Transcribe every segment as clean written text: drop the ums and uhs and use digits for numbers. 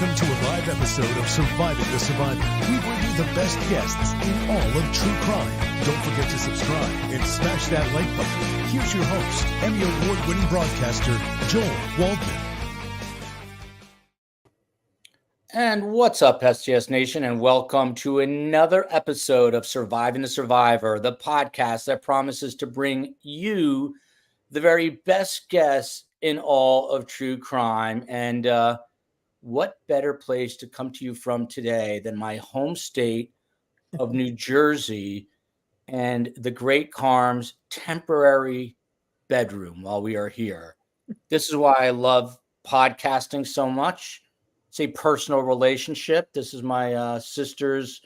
Welcome to a live episode of Surviving the Survivor. We bring you the best guests in all of true crime. Don't forget to subscribe and smash that like button. Here's your host, Emmy Award-winning broadcaster, Joel Waldman. And what's up, STS Nation, and welcome to another episode of Surviving the Survivor, the podcast that promises to bring you the very best guests in all of true crime. And what better place to come to you from today than my home state of New Jersey and the Great Carm's temporary bedroom while we are here. This is why I love podcasting so much. It's a personal relationship. This is my sister's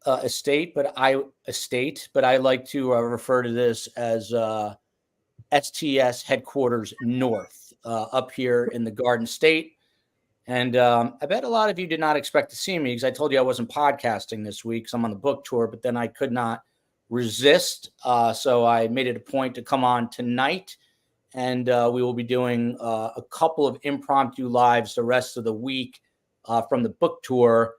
estate, but I like to refer to this as STS headquarters North up here in the Garden State. And I bet a lot of you did not expect to see me because I told you I wasn't podcasting this week. So I'm on the book tour, but then I could not resist. So I made it a point to come on tonight. And we will be doing a couple of impromptu lives the rest of the week from the book tour,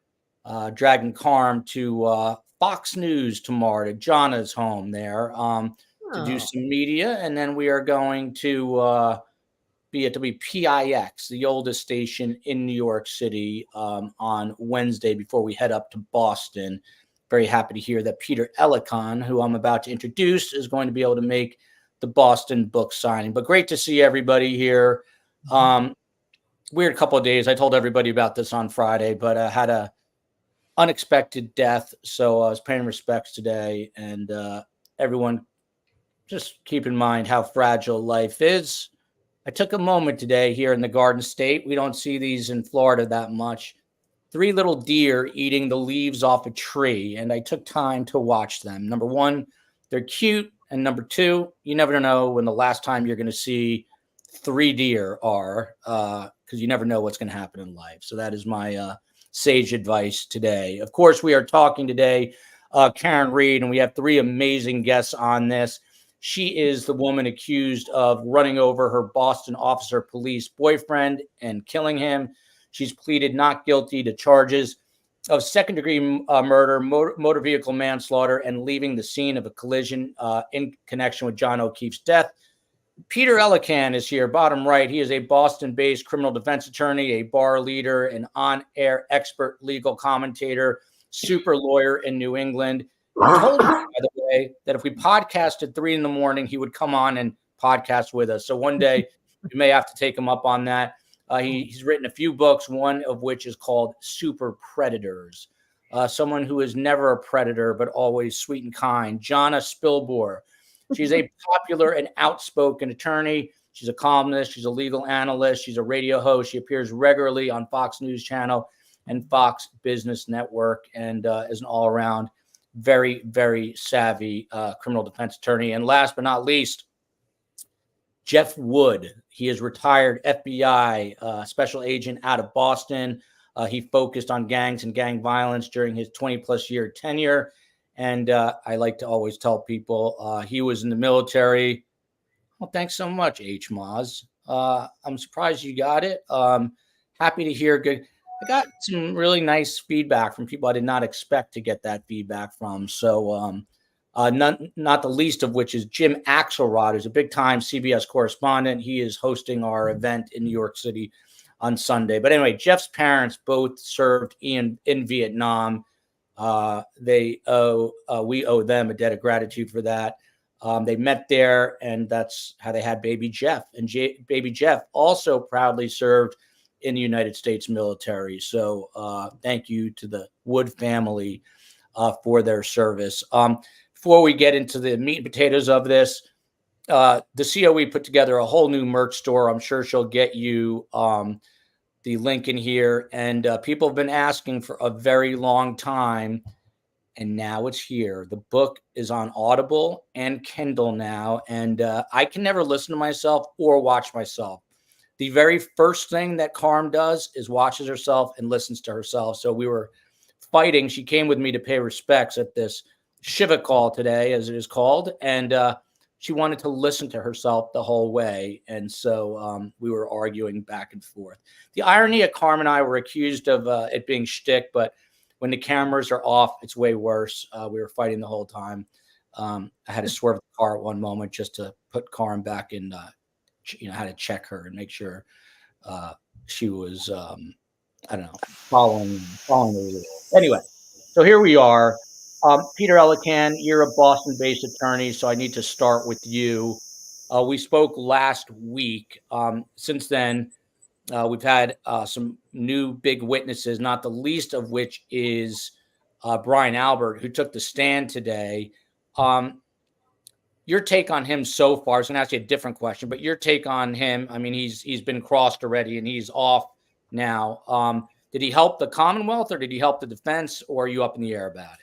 dragging Carm to Fox News tomorrow, to Jonna's home there to do some media. And then we are going to be at WPIX, the oldest station in New York City, on Wednesday before we head up to Boston. Very happy to hear that Peter Ellicott, who I'm about to introduce, is going to be able to make the Boston book signing. But great to see everybody here. Weird couple of days. I told everybody about this on Friday, but I had a unexpected death. So I was paying respects today, and everyone just keep in mind how fragile life is. I took a moment today here in the Garden State. We don't see these in Florida that much. 3 little deer eating the leaves off a tree, and I took time to watch them. Number one, they're cute. And number two, you never know when the last time you're going to see 3 deer are, because you never know what's going to happen in life. So that is my sage advice today. Of course, we are talking today, Karen Reed, and we have 3 amazing guests on this. She is the woman accused of running over her Boston officer police boyfriend and killing him. She's pleaded not guilty to charges of second-degree murder, motor vehicle manslaughter, and leaving the scene of a collision in connection with John O'Keefe's death. Peter Ellicott is here, bottom right. He is a Boston-based criminal defense attorney, a bar leader, an on-air expert legal commentator, super lawyer in New England. He told me, by the way, that if we podcasted 3 a.m, he would come on and podcast with us. So one day we may have to take him up on that. He's written a few books, one of which is called Super Predators. Someone who is never a predator, but always sweet and kind. Jonna Spilbor. She's a popular and outspoken attorney. She's a columnist. She's a legal analyst. She's a radio host. She appears regularly on Fox News Channel and Fox Business Network, and is an all-around very, very savvy criminal defense attorney. And last but not least, Jeff Wood. He is retired FBI special agent out of Boston. He focused on gangs and gang violence during his 20-plus year tenure. And I like to always tell people he was in the military. Well, thanks so much, H. Moz. I'm surprised you got it. Happy to hear good. I got some really nice feedback from people I did not expect to get that feedback from. So not the least of which is Jim Axelrod, who's a big-time CBS correspondent. He is hosting our event in New York City on Sunday. But anyway, Jeff's parents both served in Vietnam. We owe them a debt of gratitude for that. They met there, and that's how they had baby Jeff. And baby Jeff also proudly served in the United States military. So thank you to the Wood family for their service. Before we get into the meat and potatoes of this, the COE put together a whole new merch store. I'm sure she'll get you the link in here. And people have been asking for a very long time, and now it's here. The book is on Audible and Kindle now, and I can never listen to myself or watch myself. The very first thing that Carm does is watches herself and listens to herself. So we were fighting. She came with me to pay respects at this Shiva call today, as it is called, and she wanted to listen to herself the whole way. And so we were arguing back and forth. The irony of Carmen and I were accused of it being shtick, but when the cameras are off, it's way worse. We were fighting the whole time. I had to swerve the car at one moment just to put Carmen back in, had to check her and make sure she was, I don't know, following the rules. Anyway, so here we are. Peter Elican, you're a Boston-based attorney, so I need to start with you. We spoke last week. Since then, we've had some new big witnesses, not the least of which is Brian Albert, who took the stand today. Your take on him so far, I was going to ask you a different question, but your take on him, I mean, he's been crossed already and he's off now. Did he help the Commonwealth or did he help the defense, or are you up in the air about it?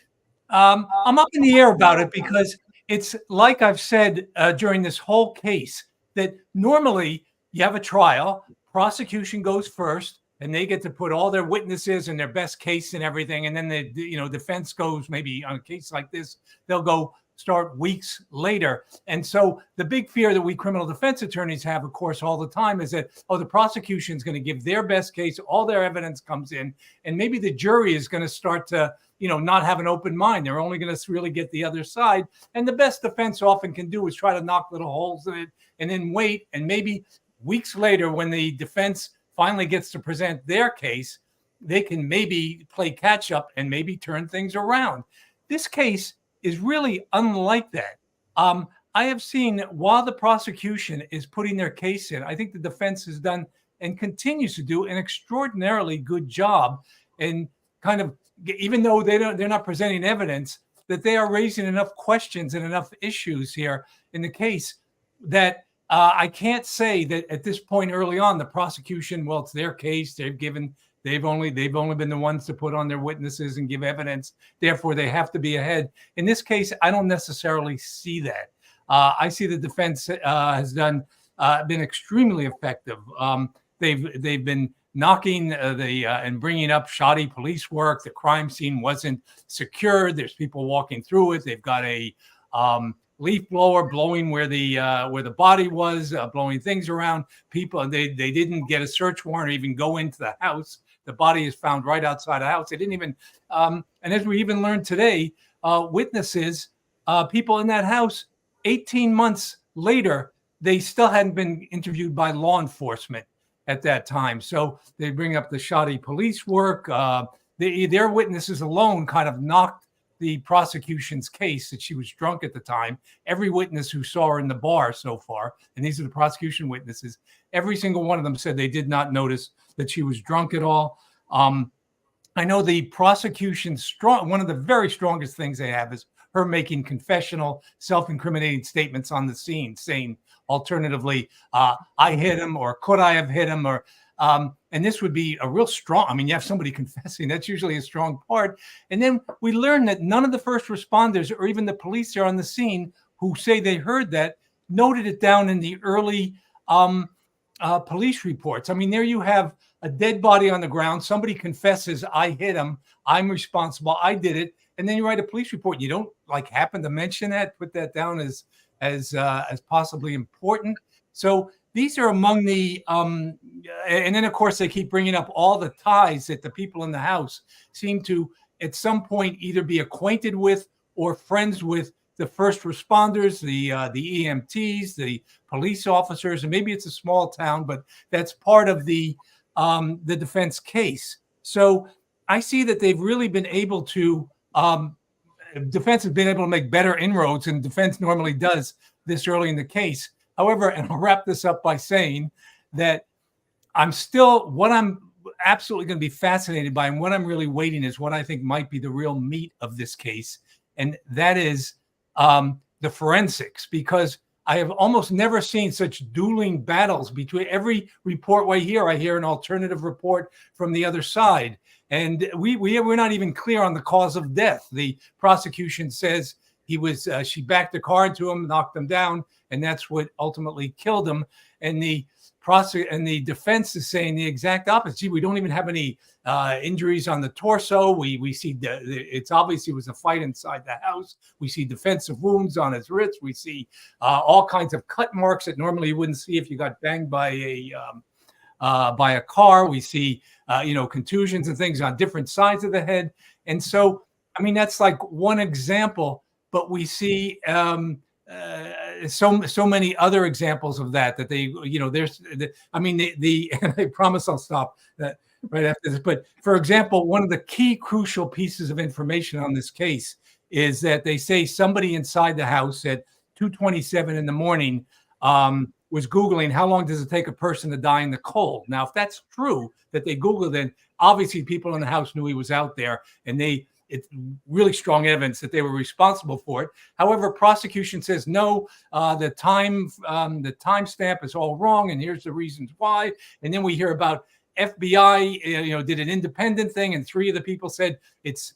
I'm up in the air about it because it's like I've said during this whole case, that normally you have a trial, prosecution goes first, and they get to put all their witnesses and their best case and everything. And then the defense goes, maybe on a case like this, they'll go start weeks later. And so the big fear that we criminal defense attorneys have, of course, all the time is that, the prosecution is going to give their best case, all their evidence comes in, and maybe the jury is going to start to, not have an open mind. They're only going to really get the other side. And the best defense often can do is try to knock little holes in it and then wait. And maybe weeks later, when the defense finally gets to present their case, they can maybe play catch up and maybe turn things around. This case is really unlike that. I have seen, while the prosecution is putting their case in, I think the defense has done and continues to do an extraordinarily good job in kind of, even though they're not presenting evidence, that they are raising enough questions and enough issues here in the case that I can't say that at this point early on, the prosecution, well, it's their case. They've only been the ones to put on their witnesses and give evidence. Therefore, they have to be ahead. In this case, I don't necessarily see that. I see the defense has been extremely effective. They've been knocking and bringing up shoddy police work. The crime scene wasn't secured. There's people walking through it. They've got a leaf blower blowing where the body was, blowing things around. People, they didn't get a search warrant or even go into the house. The body is found right outside the house. They didn't even, and as we even learned today, witnesses, people in that house, 18 months later, they still hadn't been interviewed by law enforcement at that time. So they bring up the shoddy police work. Their witnesses alone kind of knocked the prosecution's case that she was drunk at the time. Every witness who saw her in the bar so far, and these are the prosecution witnesses, every single one of them said they did not notice that she was drunk at all. I know the prosecution's one of the very strongest things they have is her making confessional, self-incriminating statements on the scene, saying alternatively, I hit him, or could I have hit him, or and this would be a real strong, I mean, you have somebody confessing, that's usually a strong part. And then we learn that none of the first responders or even the police there on the scene who say they heard that noted it down in the early police reports. I mean, there you have a dead body on the ground. Somebody confesses, I hit him, I'm responsible, I did it. And then you write a police report. You don't happen to mention that, put that down as possibly important. So these are among the, and then of course they keep bringing up all the ties that the people in the house seem to at some point either be acquainted with or friends with the first responders, the EMTs, the police officers, and maybe it's a small town, but that's part of the defense case. So I see that they've really been able to, defense has been able to make better inroads than defense normally does this early in the case. However, and I'll wrap this up by saying that what I'm absolutely going to be fascinated by and what I'm really waiting is what I think might be the real meat of this case. And that is the forensics, because I have almost never seen such dueling battles between every report I hear an alternative report from the other side. And we're not even clear on the cause of death. The prosecution says she backed the car into him, knocked him down, and that's what ultimately killed him. And the defense is saying the exact opposite. Gee, we don't even have any injuries on the torso. We see it's obviously was a fight inside the house. We see defensive wounds on his wrists. We see all kinds of cut marks that normally you wouldn't see if you got banged by a car. We see contusions and things on different sides of the head. And so, I mean, that's like one example, but we see so many other examples of that they, and I promise I'll stop right after this. But for example, one of the key crucial pieces of information on this case is that they say somebody inside the house at 2:27 in the morning was Googling how long does it take a person to die in the cold. Now, if that's true that they Googled it, obviously people in the house knew he was out there, and it's really strong evidence that they were responsible for it. However, prosecution says no, the timestamp is all wrong, and here's the reasons why. And then we hear about FBI, did an independent thing, and 3 of the people said it's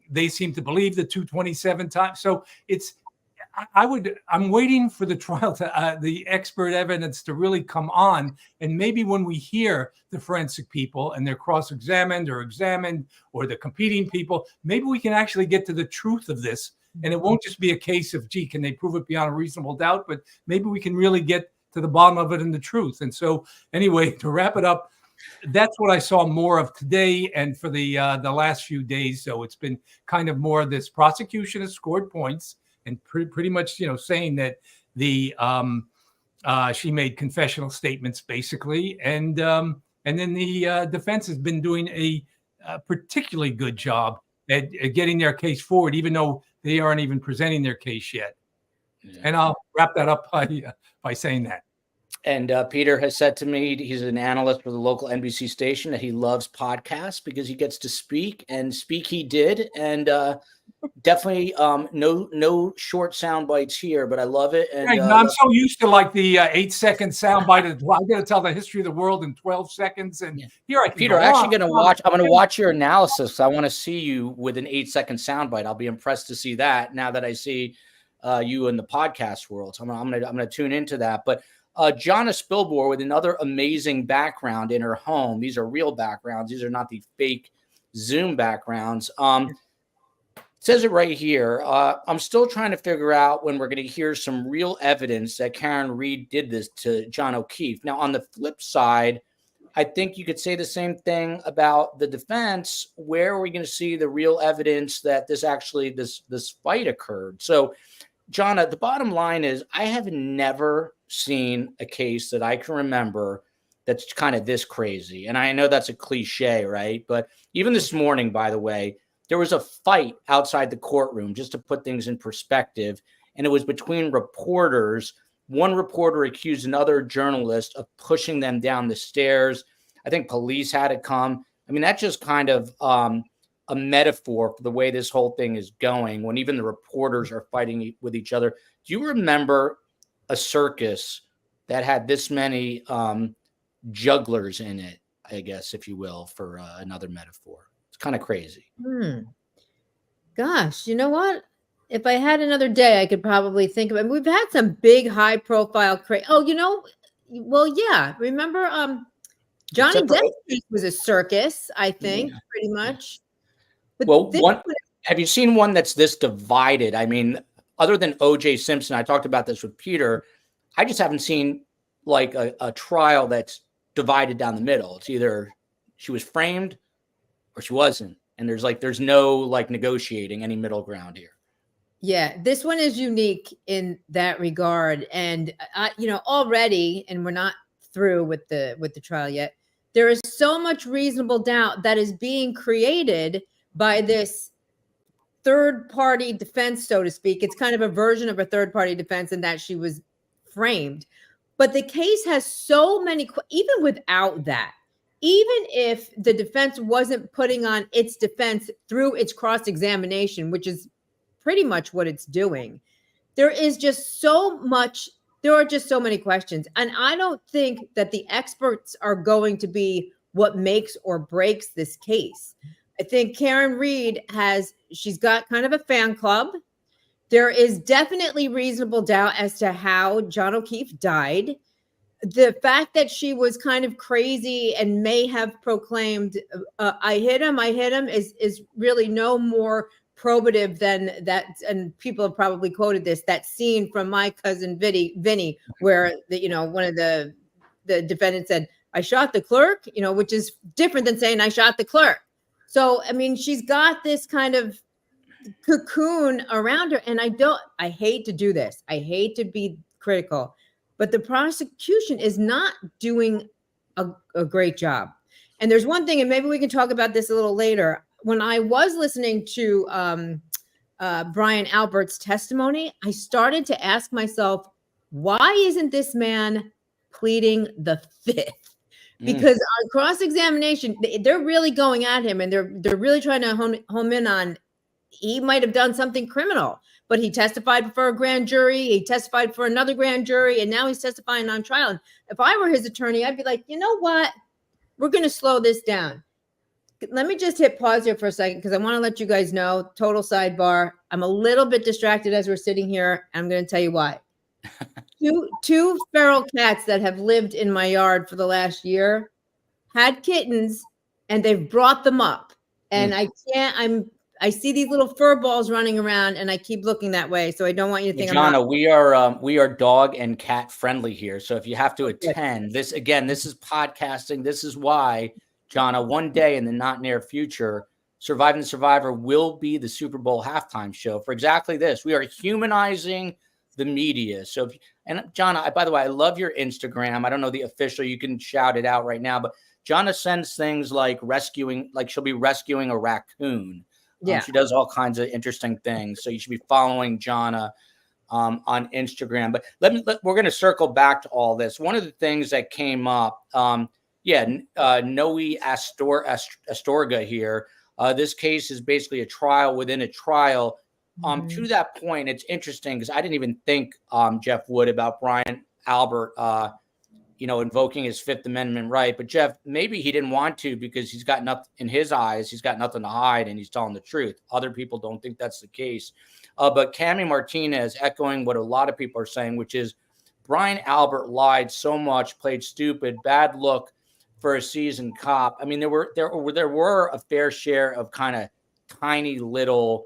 they seem to believe the 2:27 time. So I'm waiting for the trial to the expert evidence to really come on, and maybe when we hear the forensic people and they're cross-examined or examined, or the competing people, maybe we can actually get to the truth of this, and it won't just be a case of, gee, can they prove it beyond a reasonable doubt? But maybe we can really get to the bottom of it and the truth. And so, anyway, to wrap it up, that's what I saw more of today and for the last few days. So it's been kind of more of this. Prosecution has scored points and pretty much, saying that she made confessional statements basically, and then the defense has been doing a particularly good job at getting their case forward, even though they aren't even presenting their case yet. Yeah. And I'll wrap that up by saying that. And Peter has said to me, he's an analyst for the local NBC station, that he loves podcasts because he gets to speak, and speak he did. And definitely no short sound bites here, but I love it. And I'm so used to like the 8-second sound bite. I got to tell the history of the world in 12 seconds. And here Peter, I'm going to watch your analysis. I want to see you with an 8-second sound bite. I'll be impressed to see that now that I see you in the podcast world. So I'm going to tune into that. But Jonna Spilbor with another amazing background in her home. These are real backgrounds. These are not the fake Zoom backgrounds. Says it right here. I'm still trying to figure out when we're going to hear some real evidence that Karen Reed did this to John O'Keefe. Now, on the flip side, I think you could say the same thing about the defense. Where are we going to see the real evidence that this fight occurred? So, Jonna, the bottom line is I have never seen a case that I can remember that's kind of this crazy. And I know that's a cliche, right? But even this morning, by the way, there was a fight outside the courtroom, just to put things in perspective. And it was between reporters. One reporter accused another journalist of pushing them down the stairs. I think police had to come. I mean, that's just kind of a metaphor for the way this whole thing is going, when even the reporters are fighting with each other. Do you remember a circus that had this many jugglers in it, I guess, if you will, for another metaphor? It's kind of crazy. Gosh, you know what? If I had another day, I could probably think of it. We've had some big high-profile remember Johnny Depp's case was a circus, I think, pretty much. But have you seen one that's this divided? I mean, other than O.J. Simpson, I talked about this with Peter, I just haven't seen like a trial that's divided down the middle. It's either she was framed or she wasn't. And there's no like negotiating any middle ground here. Yeah, this one is unique in that regard. And already, and we're not through with the trial yet, there is so much reasonable doubt that is being created by this third-party defense, so to speak. It's kind of a version of a third-party defense in that she was framed. But the case has so many, even without that, even if the defense wasn't putting on its defense through its cross-examination, which is pretty much what it's doing, there are just so many questions. And I don't think that the experts are going to be what makes or breaks this case. I think Karen Reed she's got kind of a fan club. There is definitely reasonable doubt as to how John O'Keefe died. The fact that she was kind of crazy and may have proclaimed, I hit him is really no more probative than that. And people have probably quoted this, that scene from My Cousin Vinny, where one of the defendants said, I shot the clerk, which is different than saying I shot the clerk. So, I mean, she's got this kind of cocoon around her. And I hate to do this. I hate to be critical, but the prosecution is not doing a great job. And there's one thing, and maybe we can talk about this a little later. When I was listening to Brian Albert's testimony, I started to ask myself, why isn't this man pleading the fifth? Because on cross-examination, they're really going at him, and they're really trying to home in on, he might have done something criminal, but he testified for a grand jury. He testified for another grand jury, and now he's testifying on trial. And if I were his attorney, I'd be like, you know what? We're going to slow this down. Let me just hit pause here for a second, because I want to let you guys know, total sidebar, I'm a little bit distracted as we're sitting here. I'm going to tell you why. Two feral cats that have lived in my yard for the last year had kittens, and they've brought them up. And I see these little fur balls running around, and I keep looking that way. So I don't want you to think Jonna, I'm not. we are dog and cat friendly here. So if you have to attend this, again, this is podcasting. This is why, Jonna, one day in the not near future, Surviving the Survivor will be the Super Bowl halftime show for exactly this. We are humanizing the media. So, and Jonna, by the way, I love your Instagram. I don't know the official, you can shout it out right now, but Jonna sends things like she'll be rescuing a raccoon. Yeah. She does all kinds of interesting things. So you should be following Jonna on Instagram. But we're going to circle back to all this. One of the things that came up, Noe Astorga here. This case is basically a trial within a trial. To that point, it's interesting because I didn't even think, Jeff Wood, about Brian Albert, invoking his Fifth Amendment right. But Jeff, maybe he didn't want to because he's got nothing in his eyes. He's got nothing to hide, and he's telling the truth. Other people don't think that's the case. But Cami Martinez echoing what a lot of people are saying, which is Brian Albert lied so much, played stupid, bad look for a seasoned cop. I mean, there were a fair share of kind of tiny little,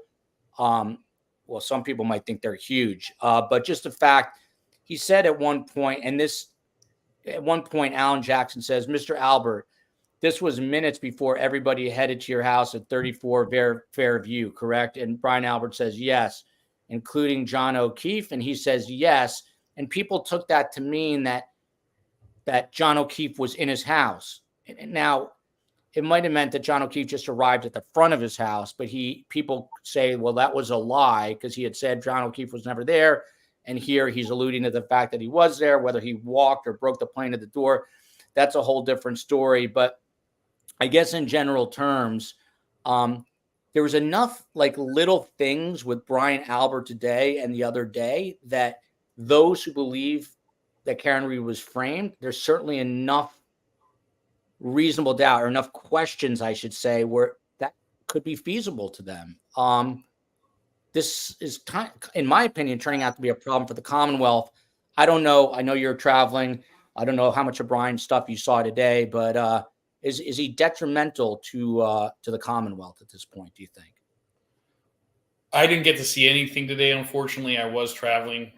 some people might think they're huge, but just the fact he said at one point, Alan Jackson says, Mr. Albert, this was minutes before everybody headed to your house at 34 Fairview, correct? And Brian Albert says, yes, including John O'Keefe. And he says, yes. And people took that to mean that John O'Keefe was in his house. And now, it might have meant that John O'Keefe just arrived at the front of his house, but people say, well, that was a lie because he had said John O'Keefe was never there. And here he's alluding to the fact that he was there, whether he walked or broke the plane at the door. That's a whole different story. But I guess in general terms, there was enough little things with Brian Albert today and the other day that those who believe that Karen Read was framed, there's certainly enough reasonable doubt, or enough questions, I should say, where that could be feasible to them. This is, in my opinion, turning out to be a problem for the Commonwealth. I don't know. I know you're traveling. I don't know how much of Brian's stuff you saw today, but is he detrimental to the Commonwealth at this point, do you think? I didn't get to see anything today. Unfortunately, I was traveling,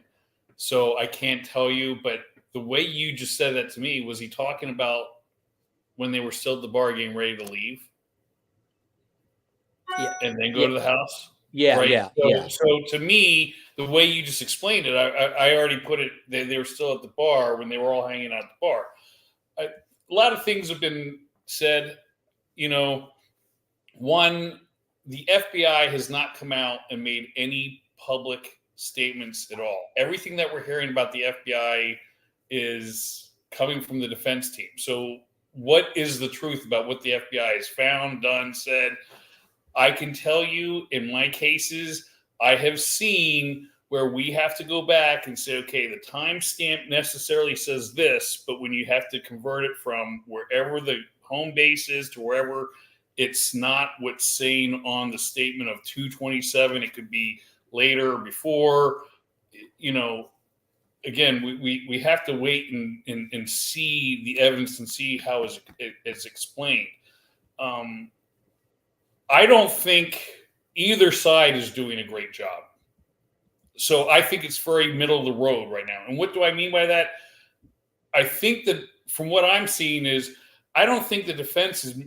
so I can't tell you. But the way you just said that to me, was he talking about when they were still at the bar getting ready to leave? Yeah. And then go to the house? Yeah, right? yeah, So to me, the way you just explained it, I already put it, they were still at the bar when they were all hanging out at the bar. A lot of things have been said. One, the FBI has not come out and made any public statements at all. Everything that we're hearing about the FBI is coming from the defense team. So what is the truth about what the FBI has found, done, said? I can tell you in my cases, I have seen where we have to go back and say, okay, the timestamp necessarily says this, but when you have to convert it from wherever the home base is to wherever, it's not what's saying on the statement of 227. It could be later, before, again, we have to wait and see the evidence and see how it's explained. I don't think either side is doing a great job. So I think it's very middle of the road right now. And what do I mean by that? I think that from what I'm seeing is, I don't think the defense is.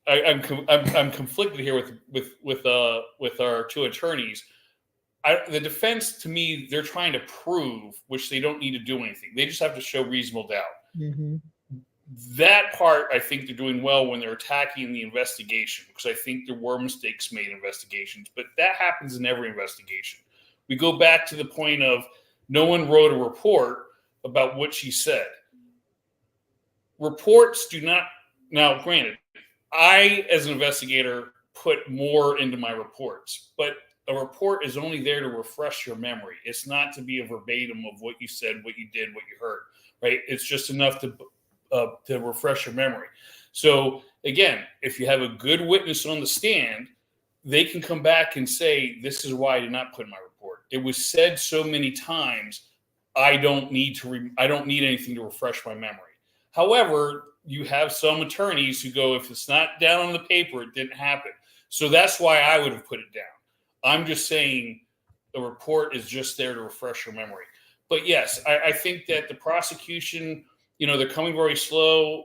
I'm conflicted here with our two attorneys. The defense, to me, they're trying to prove, which they don't need to do anything. They just have to show reasonable doubt. Mm-hmm. That part, I think they're doing well when they're attacking the investigation, because I think there were mistakes made in investigations, but that happens in every investigation. We go back to the point of no one wrote a report about what she said. Reports do not, now granted, I, as an investigator, put more into my reports, but a report is only there to refresh your memory. It's not to be a verbatim of what you said, what you did, what you heard, right? It's just enough to refresh your memory. So again, if you have a good witness on the stand, they can come back and say, this is why I did not put in my report. It was said so many times, I don't need anything to refresh my memory. However, you have some attorneys who go, if it's not down on the paper, it didn't happen. So that's why I would have put it down. I'm just saying the report is just there to refresh your memory. But yes, I think that the prosecution, they're coming very slow.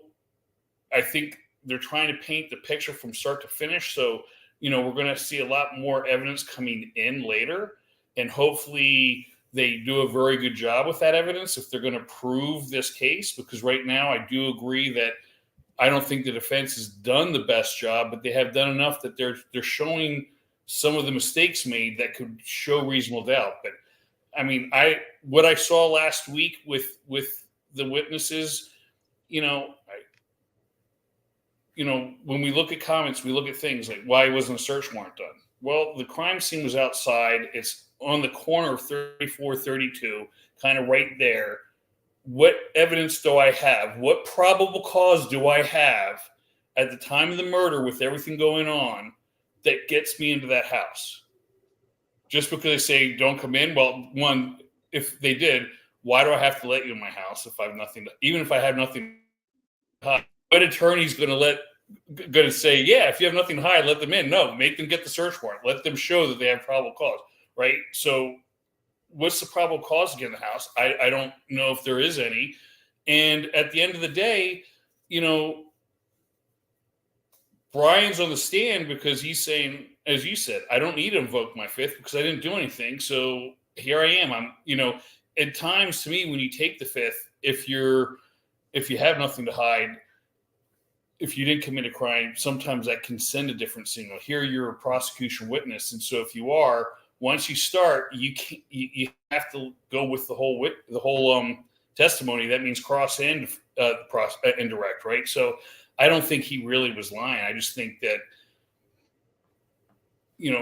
I think they're trying to paint the picture from start to finish. So, we're going to see a lot more evidence coming in later. And hopefully they do a very good job with that evidence if they're going to prove this case. Because right now I do agree that I don't think the defense has done the best job, but they have done enough that they're showing some of the mistakes made that could show reasonable doubt. But I mean, what I saw last week with the witnesses, when we look at comments, we look at things like, why wasn't a search warrant done? Well, the crime scene was outside. It's on the corner of 34, 32, kind of right there. What evidence do I have? What probable cause do I have at the time of the murder with everything going on that gets me into that house? Just because they say don't come in? Well, one, if they did, why do I have to let you in my house if I have nothing to, even if I have nothing to hide? What attorney's going to say, yeah, if you have nothing to hide, let them in? No, make them get the search warrant. Let them show that they have probable cause, right? So what's the probable cause to get in the house? I don't know if there is any. And at the end of the day, Brian's on the stand because he's saying, as you said, I don't need to invoke my fifth because I didn't do anything. So here I am. I'm, at times to me, when you take the fifth, if you have nothing to hide, if you didn't commit a crime, sometimes that can send a different signal. Here you're a prosecution witness. And so if you are, once you start, you have to go with the whole testimony. That means cross and indirect, right? So I don't think he really was lying. I just think that,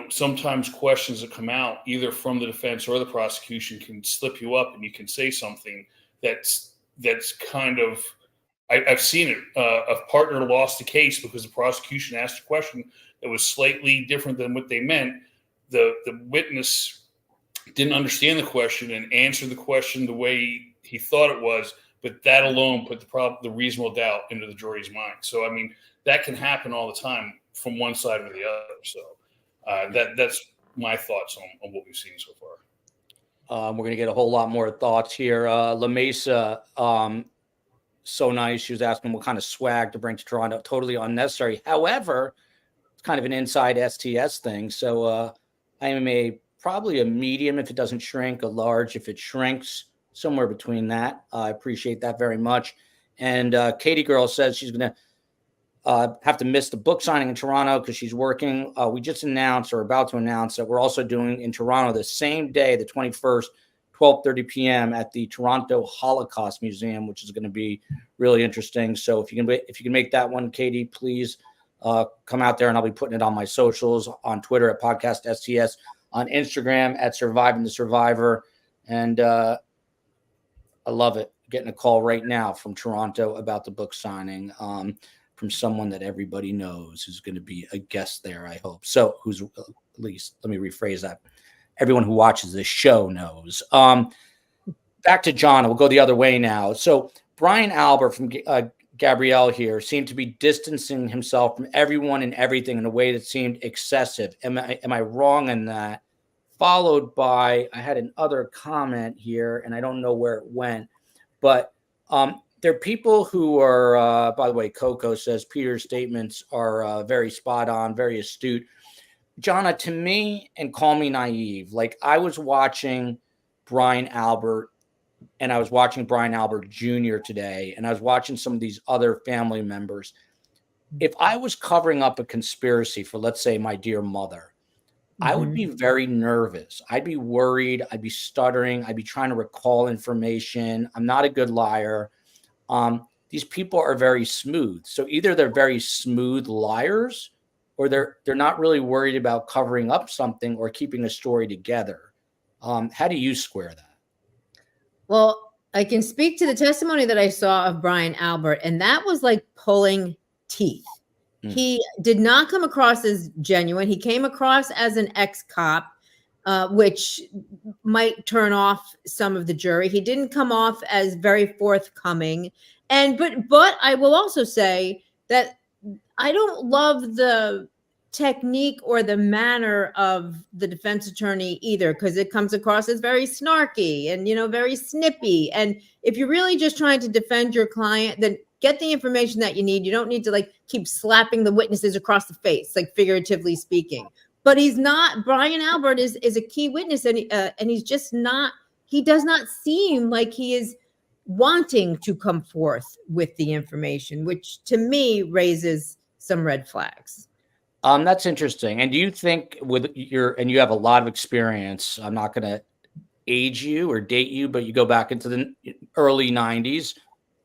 sometimes questions that come out either from the defense or the prosecution can slip you up and you can say something that's kind of, I've seen it. A partner lost a case because the prosecution asked a question that was slightly different than what they meant. The witness didn't understand the question and answered the question the way he thought it was, but that alone put the reasonable doubt into the jury's mind. So, I mean, that can happen all the time from one side or the other. So that's my thoughts on what we've seen so far. We're going to get a whole lot more thoughts here. La Mesa, so nice. She was asking what kind of swag to bring to Toronto. Totally unnecessary. However, it's kind of an inside STS thing. So I am probably a medium if it doesn't shrink, a large if it shrinks, somewhere between that. I appreciate that very much. And Katie Girl says she's going to have to miss the book signing in Toronto because she's working. We just announced or about to announce that we're also doing in Toronto the same day, the 21st, 12:30 p.m. at the Toronto Holocaust Museum, which is going to be really interesting. So if you can make that one, Katie, please come out there, and I'll be putting it on my socials, on Twitter at Podcast STS, on Instagram at Surviving the Survivor. And I love it. Getting a call right now from Toronto about the book signing from someone that everybody knows who's going to be a guest there, I hope. So who's, at least, let me rephrase that. everyone who watches this show knows. Back to John. We'll go the other way now. So Brian Albert from Gabrielle here seemed to be distancing himself from everyone and everything in a way that seemed excessive. Am I wrong in that? Followed by, I had another comment here, and I don't know where it went, but there are people who are, by the way, Coco says Peter's statements are very spot on, very astute. Jonna, to me, and call me naive, like I was watching Brian Albert and I was watching Brian Albert Jr. today, and I was watching some of these other family members. If I was covering up a conspiracy for, let's say, my dear mother, I would be very nervous. I'd be worried. I'd be stuttering. I'd be trying to recall information. I'm not a good liar. These people are very smooth. So either they're very smooth liars, or they're not really worried about covering up something or keeping a story together. How do you square that? Well, I can speak to the testimony that I saw of Brian Albert, and that was like pulling teeth. He did not come across as genuine. He came across as an ex-cop, which might turn off some of the jury. He didn't come off as very forthcoming. But I will also say that I don't love the technique or the manner of the defense attorney either, because it comes across as very snarky and, very snippy. And if you're really just trying to defend your client, then get the information that you need. You don't need to keep slapping the witnesses across the face, figuratively speaking. But he's not. Brian Albert is a key witness, and he's just not. He does not seem like he is wanting to come forth with the information, which to me raises some red flags. That's interesting. And do you think and you have a lot of experience, I'm not going to age you or date you, but you go back into the early 90s.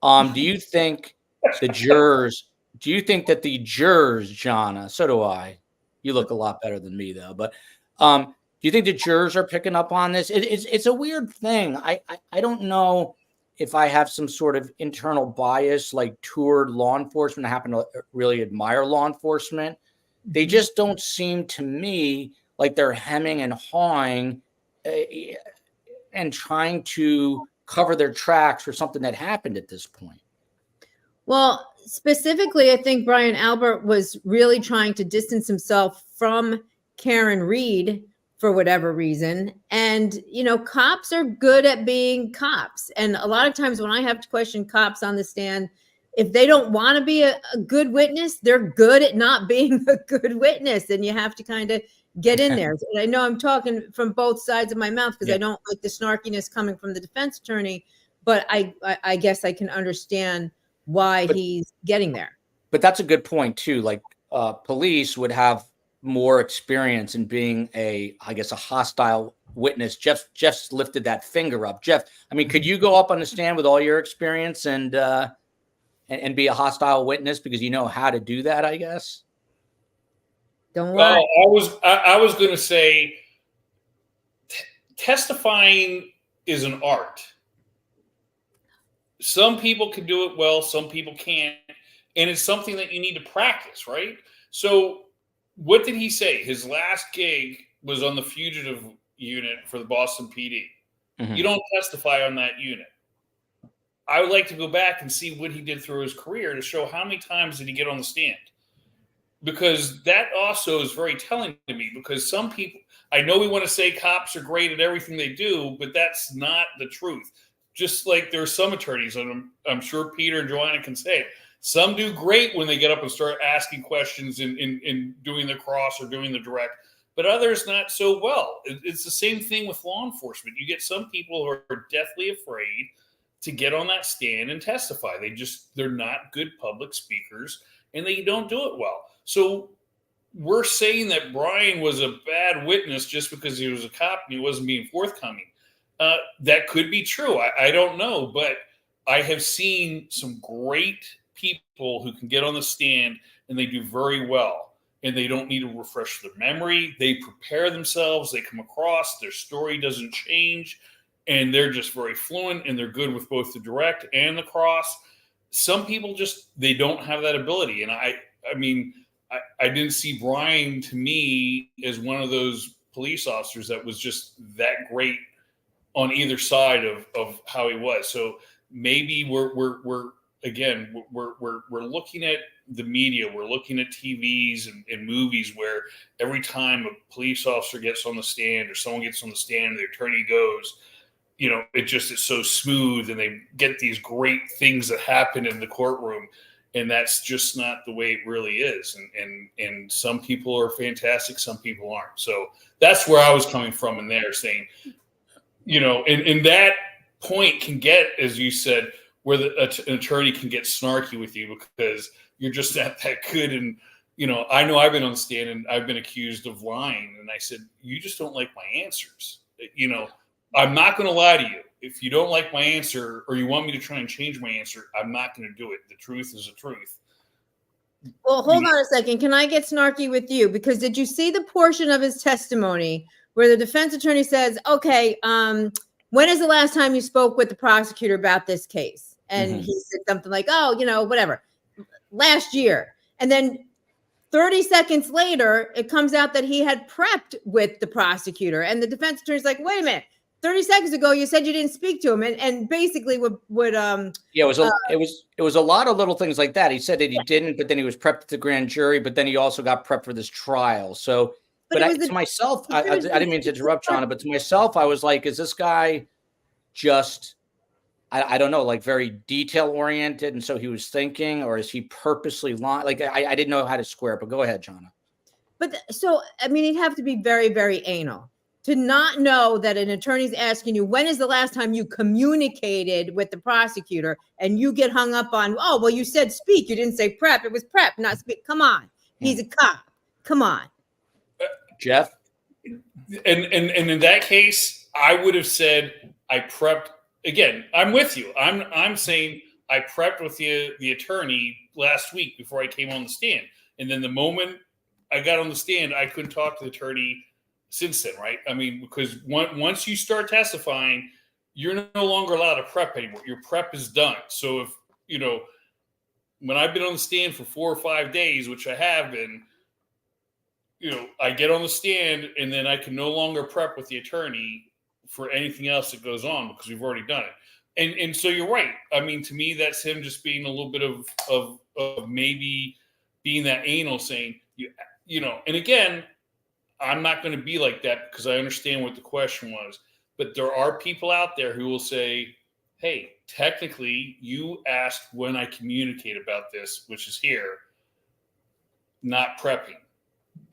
Do you think that the jurors, Jonna, so do I, you look a lot better than me though, but do you think the jurors are picking up on this? It's a weird thing. I don't know if I have some sort of internal bias, toward law enforcement. I happen to really admire law enforcement. They just don't seem to me like they're hemming and hawing and trying to cover their tracks for something that happened at this point. Well, specifically, I think Brian Albert was really trying to distance himself from Karen Reed for whatever reason. And, cops are good at being cops. And a lot of times when I have to question cops on the stand, if they don't want to be a good witness, they're good at not being a good witness. And you have to kind of get in there. And I know I'm talking from both sides of my mouth because I don't like the snarkiness coming from the defense attorney, but I guess I can understand why he's getting there. But that's a good point too. Police would have more experience in being a hostile witness. Jeff's lifted that finger up. Jeff, could you go up on the stand with all your experience and be a hostile witness because you know how to do that, I guess? Don't lie. I was going to say testifying is an art. Some people can do it well, some people can't. And it's something that you need to practice, right? So what did he say? His last gig was on the fugitive unit for the Boston PD. Mm-hmm. You don't testify on that unit. I would like to go back and see what he did through his career to show how many times did he get on the stand. Because that also is very telling to me, because some people, I know we want to say cops are great at everything they do, but that's not the truth. Just like there are some attorneys, and I'm sure Peter and Joanna can say it, some do great when they get up and start asking questions in doing the cross or doing the direct, but others not so well. It's the same thing with law enforcement. You get some people who are deathly afraid to get on that stand and testify. They're not good public speakers and they don't do it well. So we're saying that Brian was a bad witness just because he was a cop and he wasn't being forthcoming. That could be true. I don't know, but I have seen some great people who can get on the stand and they do very well, and they don't need to refresh their memory. They prepare themselves. They come across, their story doesn't change, and they're just very fluent, and they're good with both the direct and the cross. Some people they don't have that ability. And I didn't see Brian, to me, as one of those police officers that was just that great on either side of how he was. So maybe we're looking at the media, we're looking at TVs and movies where every time a police officer gets on the stand or someone gets on the stand, the attorney goes, it's so smooth and they get these great things that happen in the courtroom. And that's just not the way it really is. And some people are fantastic, some people aren't. So that's where I was coming from in there, saying, and that point can get, as you said, where an attorney can get snarky with you because you're just not that good. And, I know I've been on the stand and I've been accused of lying. And I said, you just don't like my answers. I'm not going to lie to you. If you don't like my answer or you want me to try and change my answer, I'm not going to do it. The truth is the truth. Well, hold on a second. Can I get snarky with you? Because did you see the portion of his testimony where the defense attorney says, okay, when is the last time you spoke with the prosecutor about this case? And he said something like, oh, whatever, last year. And then 30 seconds later, it comes out that he had prepped with the prosecutor. And the defense attorney's like, wait a minute. 30 seconds ago, you said you didn't speak to him, and basically would it was a lot of little things like that. He said that he didn't, but then he was prepped at the grand jury, but then he also got prepped for this trial. So, to myself, I didn't mean to interrupt, Jonna, but to myself, I was like, is this guy just, I don't know, like very detail oriented, and so he was thinking, or is he purposely lying? Like I didn't know how to square it, but go ahead, Jonna. But so I mean, he'd have to be very, very anal to not know that an attorney's asking you, when is the last time you communicated with the prosecutor, and you get hung up on, oh, well, you said speak. You didn't say prep. It was prep, not speak. Come on. He's a cop. Come on. Jeff? And in that case, I would have said I prepped. Again, I'm with you. I'm saying I prepped with the attorney last week before I came on the stand. And then the moment I got on the stand, I couldn't talk to the attorney since then, right? I mean, because once you start testifying, you're no longer allowed to prep anymore. Your prep is done. So if, when I've been on the stand for 4 or 5 days, which I have been, I get on the stand and then I can no longer prep with the attorney for anything else that goes on because we've already done it. And so you're right. I mean, to me, that's him just being a little bit of maybe being that anal, saying, and again, I'm not going to be like that because I understand what the question was. But there are people out there who will say, hey, technically, you asked when I communicate about this, which is here, not prepping.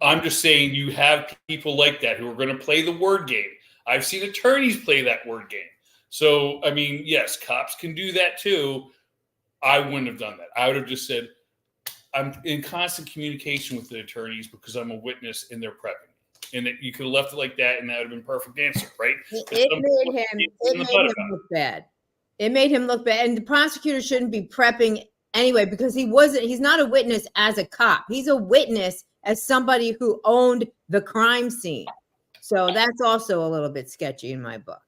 I'm just saying you have people like that who are going to play the word game. I've seen attorneys play that word game. So, I mean, yes, cops can do that too. I wouldn't have done that. I would have just said, I'm in constant communication with the attorneys because I'm a witness and they're prepping. And that you could have left it like that, and that would have been perfect answer, right? It made him look bad. It made him look bad, and the prosecutor shouldn't be prepping anyway because he's not a witness as a cop. He's a witness as somebody who owned the crime scene. So that's also a little bit sketchy in my book.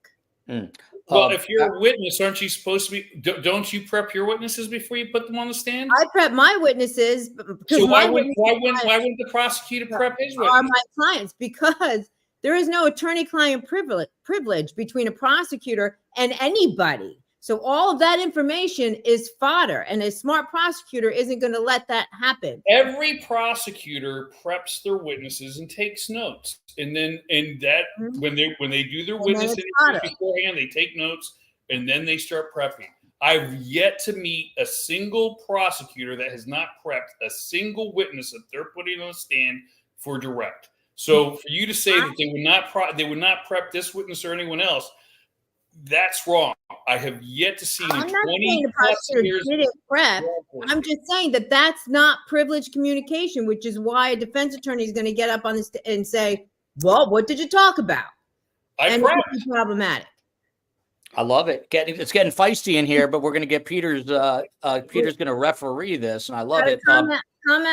Well, if you're a witness, aren't you supposed to be? Don't you prep your witnesses before you put them on the stand? I prep my witnesses. So why wouldn't the prosecutor prep his witnesses? Are my clients, because there is no attorney-client privilege between a prosecutor and anybody. So all of that information is fodder, and a smart prosecutor isn't going to let that happen. Every prosecutor preps their witnesses and takes notes, and then when they do their witness interviews beforehand, they take notes, and then they start prepping. I've yet to meet a single prosecutor that has not prepped a single witness that they're putting on the stand for direct. So for you to say that they would not prep this witness or anyone else, that's wrong. I have yet to see. I'm not saying the prosecutor didn't prep. I'm just saying that that's not privileged communication, which is why a defense attorney is going to get up on this and say, "Well, what did you talk about?" And it's problematic. I love it. It's getting feisty in here, but we're going to get Peter's. Peter's going to referee this, and I love it. Comment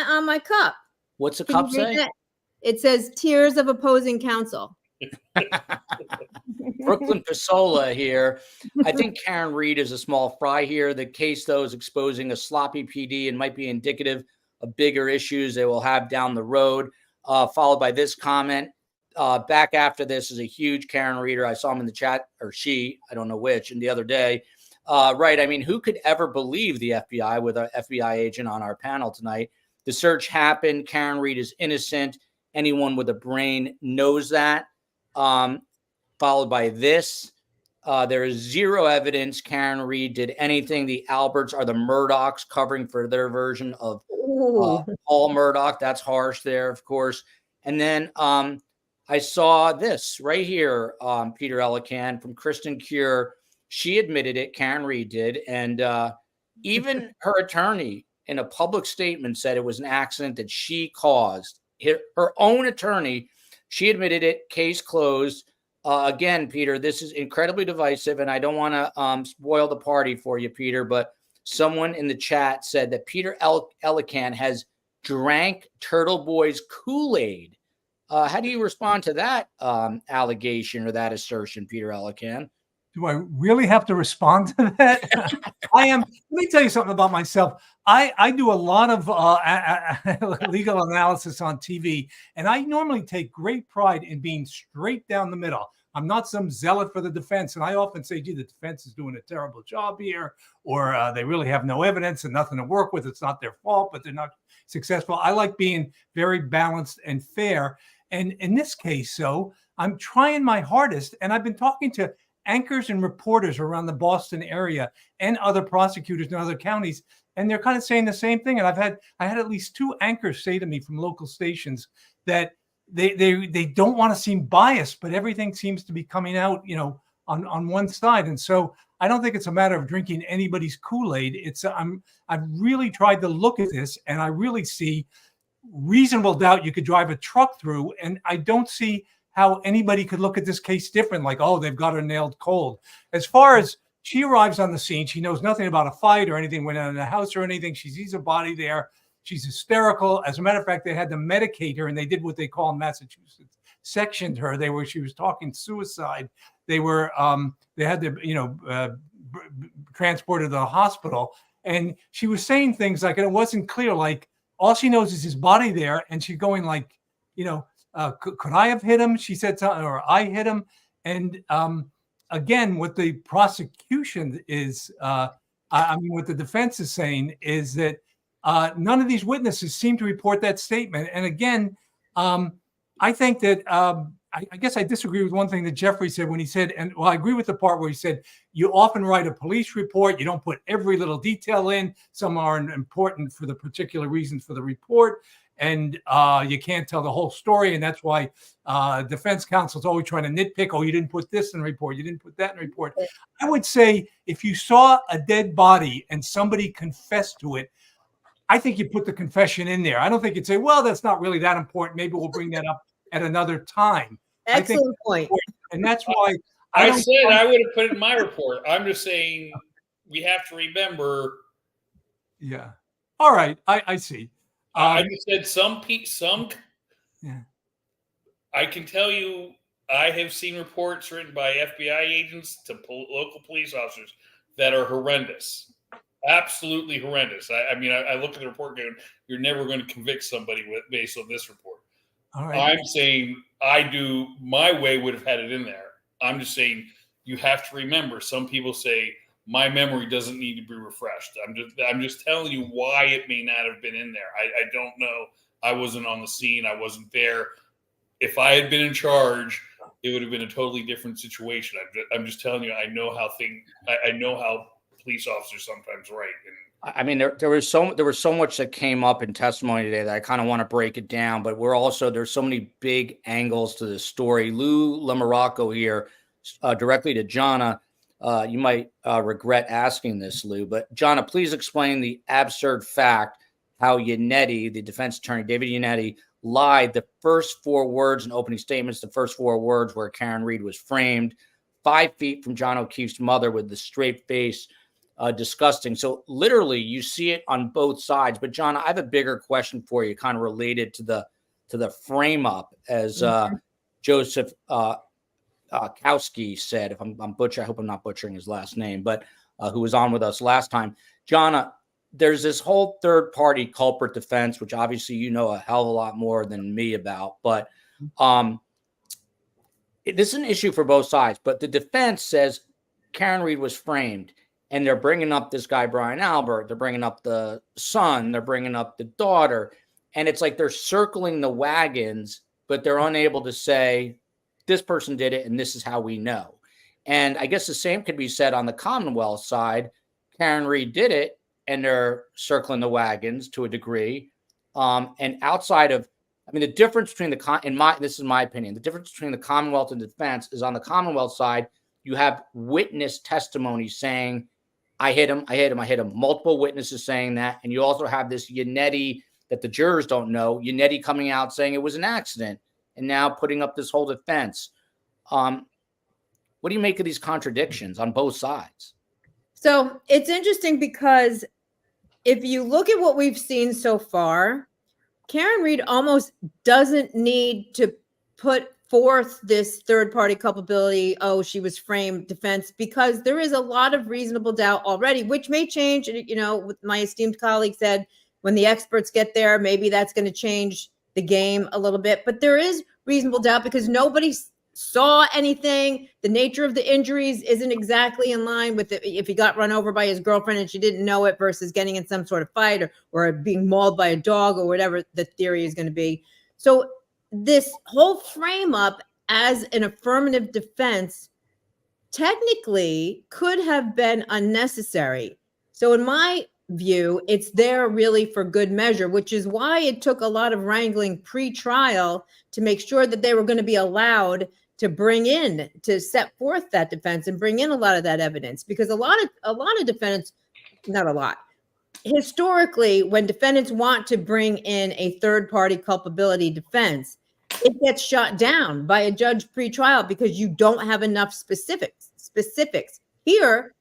on my cup. What's the cup say? It says "Tears of Opposing Counsel." Brooklyn Pasola here. I think Karen Reed is a small fry here. The case, though, is exposing a sloppy PD and might be indicative of bigger issues they will have down the road. Followed by this comment. back after this is a huge Karen reader. I saw him in the chat, or she, I don't know which, and the other day. Right. I mean, who could ever believe the FBI with an FBI agent on our panel tonight? The search happened. Karen Reed is innocent. Anyone with a brain knows that. Followed by this. There is zero evidence Karen Reed did anything. The Alberts are the Murdochs covering for their version of Paul Murdoch. That's harsh there, of course. And then I saw this right here, Peter Elican from Kristen Cure. She admitted it. Karen Reed did. And even her attorney in a public statement said it was an accident that she caused. Her own attorney, she admitted it. Case closed. Again, Peter, this is incredibly divisive, and I don't want to spoil the party for you, Peter, but someone in the chat said that Peter Elican has drank Turtle Boy's Kool-Aid. How do you respond to that allegation or that assertion, Peter Elican? Do I really have to respond to that? Let me tell you something about myself. I do a lot of legal analysis on TV, and I normally take great pride in being straight down the middle. I'm not some zealot for the defense, and I often say, gee, the defense is doing a terrible job here, or they really have no evidence and nothing to work with. It's not their fault, but they're not successful. I like being very balanced and fair. And in this case, so I'm trying my hardest, and I've been talking to anchors and reporters around the Boston area and other prosecutors in other counties, and they're kind of saying the same thing. And I had at least 2 anchors say to me from local stations that they don't want to seem biased, but everything seems to be coming out, on one side. And so I don't think it's a matter of drinking anybody's Kool-Aid. I've really tried to look at this, and I really see reasonable doubt you could drive a truck through, and I don't see how anybody could look at this case different, like, oh, they've got her nailed cold. As far as she arrives on the scene, she knows nothing about a fight or anything went on in the house or anything. She sees a body there. She's hysterical. As a matter of fact, they had to medicate her, and they did what they call in Massachusetts, sectioned her. She was talking suicide. They had to, transport her to the hospital. And she was saying things like, and it wasn't clear, like, all she knows is his body there. And she's going like, could I have hit him? She said something, or I hit him. And again, what the prosecution is, what the defense is saying is that none of these witnesses seem to report that statement. And again, I think that I guess I disagree with one thing that Jeffrey said when he said, I agree with the part where he said, you often write a police report. You don't put every little detail in. Some are important for the particular reasons for the report. And you can't tell the whole story. And that's why defense counsel is always trying to nitpick. Oh, you didn't put this in the report. You didn't put that in the report. I would say if you saw a dead body and somebody confessed to it, I think you put the confession in there. I don't think you'd say, well, that's not really that important. Maybe we'll bring that up at another time. Excellent point. And that's why I said I would have put it in my report. I'm just saying we have to remember. Yeah. All right. I see. I just said some. Yeah. I can tell you, I have seen reports written by FBI agents to local police officers that are horrendous, absolutely horrendous. I look at the report going, "You're never going to convict somebody based on this report." All right. I'm saying my way would have had it in there. I'm just saying you have to remember. Some people say my memory doesn't need to be refreshed. I'm just telling you why it may not have been in there. I don't know. I wasn't on the scene. I wasn't there. If I had been in charge, it would have been a totally different situation. I'm just telling you. I know how police officers sometimes write. I mean, there was so much that came up in testimony today that I kind of want to break it down. But there's so many big angles to this story. Lou Lamoracco here, directly to Jonna. You might regret asking this, Lou, but Jonna, please explain the absurd fact how Yannetti, the defense attorney, David Yannetti, lied the first 4 words in opening statements, the first 4 words where Karen Reed was framed, 5 feet from John O'Keefe's mother with the straight face, disgusting. So literally you see it on both sides. But John, I have a bigger question for you, kind of related to the frame up, as Joseph Kowski said, if I'm I hope I'm not butchering his last name, but who was on with us last time. Jonna, there's this whole third party culprit defense, which obviously you know a hell of a lot more than me about, but this is an issue for both sides, but the defense says Karen Reed was framed, and they're bringing up this guy, Brian Albert. They're bringing up the son. They're bringing up the daughter. And it's like they're circling the wagons, but they're unable to say this person did it and this is how we know. And I guess the same could be said on the Commonwealth side. Karen Reed did it, and they're circling the wagons to a degree. And outside of, I mean, the difference between this is my opinion, the difference between the Commonwealth and the defense is on the Commonwealth side, you have witness testimony saying, I hit him. Multiple witnesses saying that. And you also have this Yannetti that the jurors don't know, Yannetti coming out saying it was an accident and now putting up this whole defense. What do you make of these contradictions on both sides? So it's interesting because if you look at what we've seen so far, Karen Reed almost doesn't need to put forth this third-party culpability, oh, she was framed defense, because there is a lot of reasonable doubt already, which may change. You know, my esteemed colleague said, when the experts get there, maybe that's going to change the game a little bit. But there is reasonable doubt because nobody saw anything. The nature of the injuries isn't exactly in line with if he got run over by his girlfriend and she didn't know it versus getting in some sort of fight or being mauled by a dog or whatever the theory is going to be. So this whole frame up as an affirmative defense technically could have been unnecessary. So in my view, it's there really for good measure, which is why it took a lot of wrangling pre-trial to make sure that they were going to be allowed to bring in, to set forth that defense and bring in a lot of that evidence, because a lot of defendants, not a lot, historically, when defendants want to bring in a third-party culpability defense, it gets shot down by a judge pre-trial because you don't have enough specifics. Here,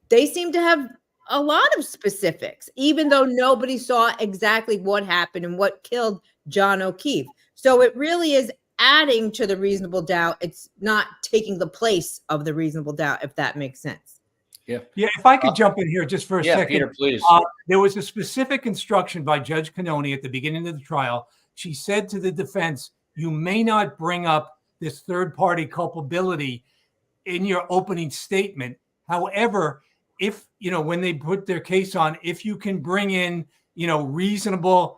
they seem to have a lot of specifics, even though nobody saw exactly what happened and what killed John O'Keefe. So it really is adding to the reasonable doubt. It's not taking the place of the reasonable doubt, if that makes sense. Yeah. If I could jump in here just for a second. Peter, please. There was a specific instruction by Judge Cannoni at the beginning of the trial. She said to the defense, you may not bring up this third-party culpability in your opening statement. However, if, when they put their case on, if you can bring in, reasonable,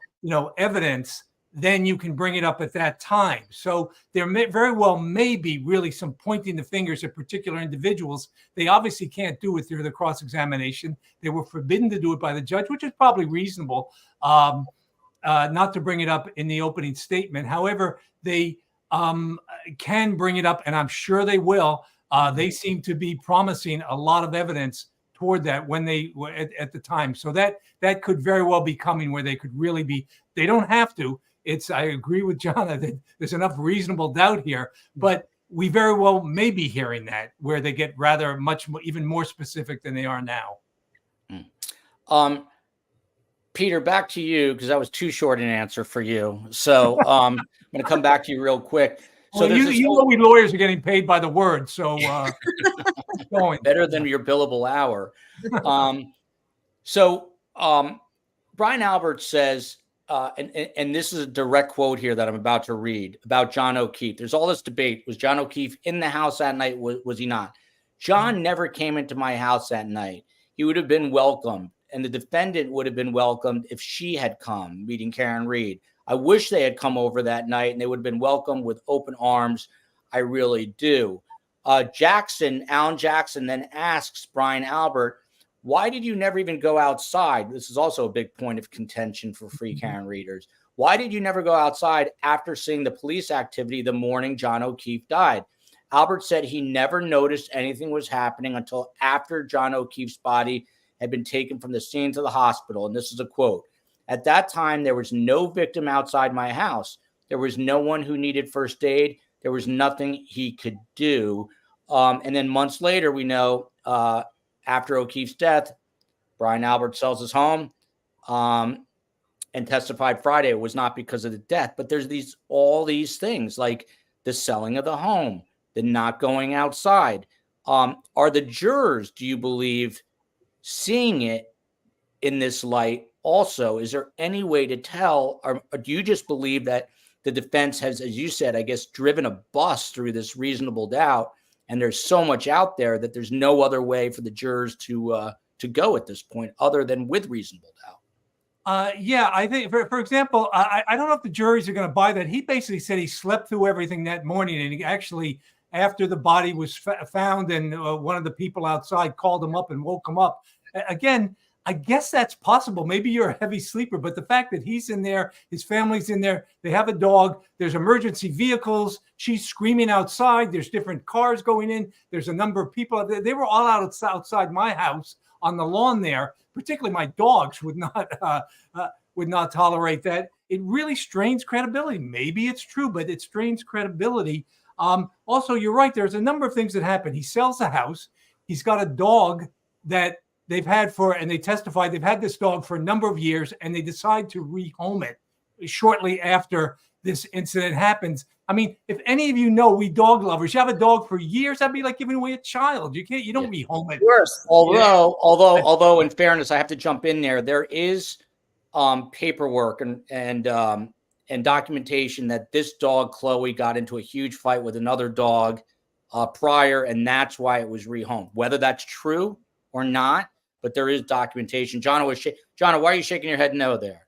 evidence, then you can bring it up at that time. So there very well may be really some pointing the fingers at particular individuals. They obviously can't do it through the cross-examination. They were forbidden to do it by the judge, which is probably reasonable, not to bring it up in the opening statement. However, they can bring it up, and I'm sure they will. They seem to be promising a lot of evidence toward that when they were at the time. So that could very well be coming where they could really be. They don't have to. I agree with John that there's enough reasonable doubt here, but we very well may be hearing that where they get rather much more, even more specific than they are now. Peter, back to you, because that was too short an answer for you. So I'm going to come back to you real quick. So well, we lawyers are getting paid by the word, so going better than your billable hour. Brian Albert says, and this is a direct quote here that I'm about to read about John O'Keefe. There's all this debate. Was John O'Keefe in the house that night? Was he not? John never came into my house that night. He would have been welcomed, and the defendant would have been welcomed if she had come, meeting Karen Reed. I wish they had come over that night and they would have been welcomed with open arms. I really do. Alan Jackson then asks Brian Albert, why did you never even go outside? This is also a big point of contention for free Karen readers. Why did you never go outside after seeing the police activity the morning John O'Keefe died? Albert said he never noticed anything was happening until after John O'Keefe's body had been taken from the scene to the hospital. And this is a quote. At that time, there was no victim outside my house. There was no one who needed first aid. There was nothing he could do. And then months later, we know after O'Keefe's death, Brian Albert sells his home and testified Friday it was not because of the death. But there's all these things like the selling of the home, the not going outside. Are the jurors, do you believe, seeing it in this light also? Is there any way to tell, or do you just believe that the defense has, as you said, I guess, driven a bus through this reasonable doubt. And there's so much out there that there's no other way for the jurors to go at this point other than with reasonable doubt. Yeah, I think, for example, I don't know if the juries are going to buy that. He basically said he slept through everything that morning, and he actually, after the body was found, and one of the people outside called him up and woke him up. Again, I guess that's possible. Maybe you're a heavy sleeper, but the fact that he's in there, his family's in there, they have a dog, there's emergency vehicles, she's screaming outside, there's different cars going in, there's a number of people. They were all outside my house on the lawn there. Particularly my dogs would not tolerate that. It really strains credibility. Maybe it's true, but it strains credibility. Also, you're right. There's a number of things that happen. He sells the house. He's got a dog that they've had and they testified they've had this dog for a number of years, and they decide to rehome it shortly after this incident happens. I mean, if any of you know, we dog lovers, you have a dog for years, that'd be like giving away a child. You don't rehome it. Worse. Although in fairness, I have to jump in there. There is paperwork and documentation that this dog, Chloe, got into a huge fight with another dog prior, and that's why it was rehomed. Whether that's true or not, but there is documentation. Jonna, why are you shaking your head no there?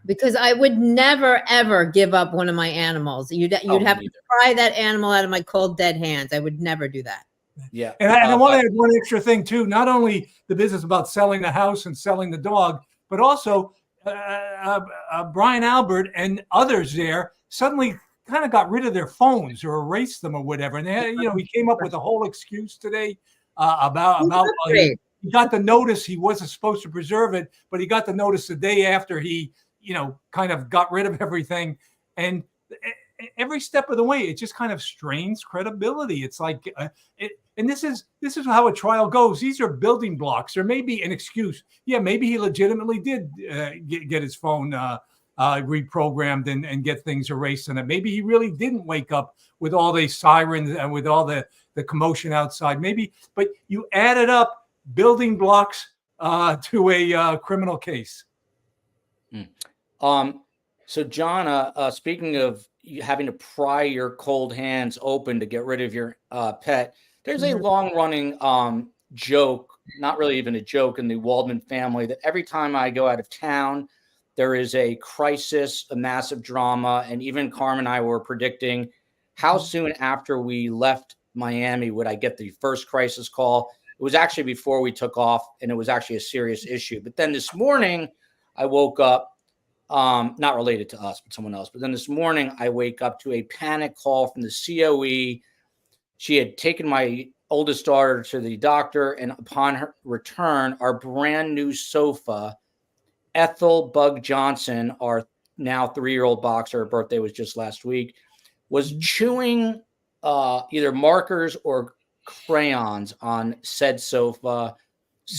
Because I would never, ever give up one of my animals. You'd have to pry that animal out of my cold, dead hands. I would never do that. Yeah. And I want to add one extra thing, too. Not only the business about selling the house and selling the dog, but also Brian Albert and others there suddenly kind of got rid of their phones or erased them or whatever. And he came up with a whole excuse today about he got the notice. He wasn't supposed to preserve it, but he got the notice the day after he, kind of got rid of everything. And every step of the way, it just kind of strains credibility. It's like, and this is how a trial goes. These are building blocks. There may be an excuse. Yeah, maybe he legitimately did get his phone reprogrammed and get things erased on it. Maybe he really didn't wake up with all the sirens and with all the commotion outside. Maybe, but you added up building blocks to a criminal case. So Jonna, speaking of you having to pry your cold hands open to get rid of your pet, there's a long-running joke, not really even a joke, in the Waldman family that every time I go out of town, there is a crisis, a massive drama, and even Carmen and I were predicting how soon after we left Miami would I get the first crisis call. It was actually before we took off, and it was actually a serious issue. But then this morning, I woke up, not related to us, but someone else. But then this morning, I wake up to a panic call from the COE. She had taken my oldest daughter to the doctor, and upon her return, our brand new sofa, Ethel Bug Johnson, our now 3-year-old boxer, her birthday was just last week, was chewing either markers or crayons on said sofa.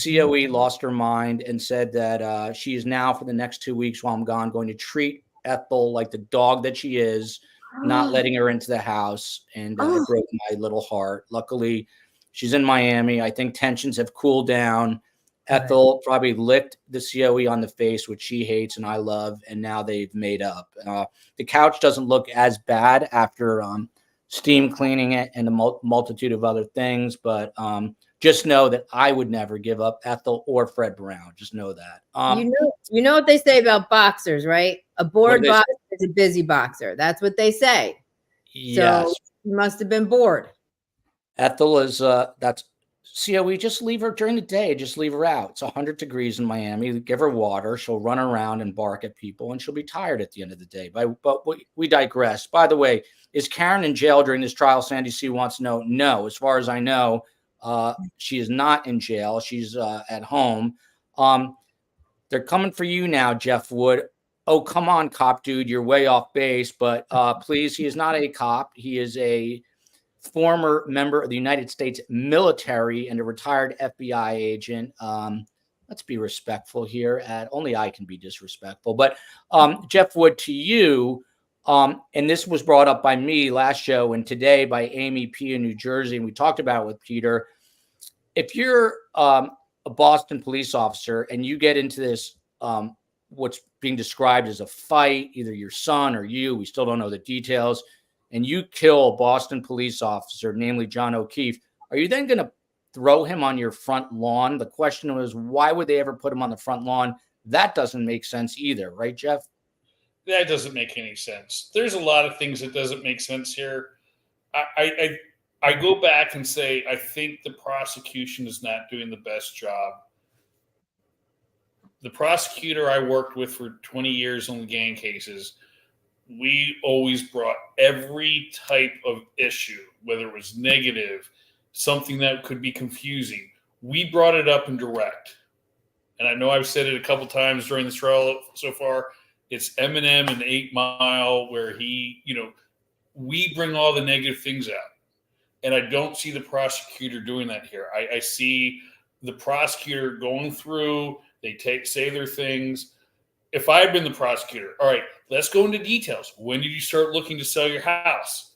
COE lost her mind and said that she is now, for the next 2 weeks while I'm gone, going to treat Ethel like the dog that she is, not letting her into the house. And it broke my little heart. Luckily, she's in Miami. I think tensions have cooled down. Ethel probably licked the COE on the face, which she hates and I love, and now they've made up. The couch doesn't look as bad after steam cleaning it and a multitude of other things, but just know that I would never give up Ethel or Fred Brown. Just know that. You know what they say about boxers, right? A bored boxer is a busy boxer. That's what they say. Yes. So you must have been bored. Ethel is that's COE. Just leave her during the day. Just leave her out. It's 100 degrees in Miami. Give her water. She'll run around and bark at people, and she'll be tired at the end of the day. But we digress. By the way, is Karen in jail during this trial? Sandy C wants to know. No, as far as I know, she is not in jail. She's at home. They're coming for you now, Jeff Wood. Oh, come on, cop dude. You're way off base. But please, he is not a cop. He is a former member of the United States military and a retired FBI agent. Let's be respectful here. Only I can be disrespectful. But Jeff Wood, to you, and this was brought up by me last show and today by Amy P. in New Jersey, and we talked about it with Peter. If you're a Boston police officer and you get into this what's being described as a fight, either your son or you, we still don't know the details, and you kill a Boston police officer, namely John O'Keefe, are you then going to throw him on your front lawn? The question was, why would they ever put him on the front lawn? That doesn't make sense either, right, Jeff? That doesn't make any sense. There's a lot of things that doesn't make sense here. I go back and say, I think the prosecution is not doing the best job. The prosecutor I worked with for 20 years on the gang cases, we always brought every type of issue, whether it was negative, something that could be confusing. We brought it up in direct. And I know I've said it a couple times during this trial so far. It's Eminem and 8 Mile where we bring all the negative things out. And I don't see the prosecutor doing that here. I see the prosecutor going through, they say their things. If I had been the prosecutor, all right, let's go into details. When did you start looking to sell your house?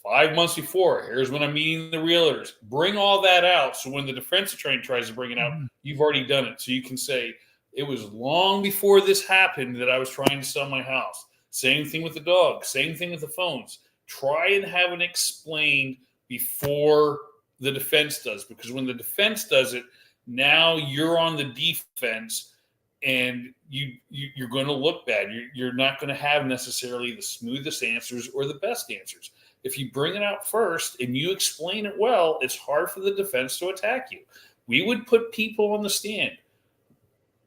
5 months before. Here's when I'm meeting the realtors. Bring all that out. So when the defense attorney tries to bring it out, you've already done it. So you can say, it was long before this happened that I was trying to sell my house. Same thing with the dog. Same thing with the phones. Try and have it explained before the defense does. Because when the defense does it, now you're on the defense and you're going to look bad. You're not going to have necessarily the smoothest answers or the best answers. If you bring it out first and you explain it well, it's hard for the defense to attack you. We would put people on the stand.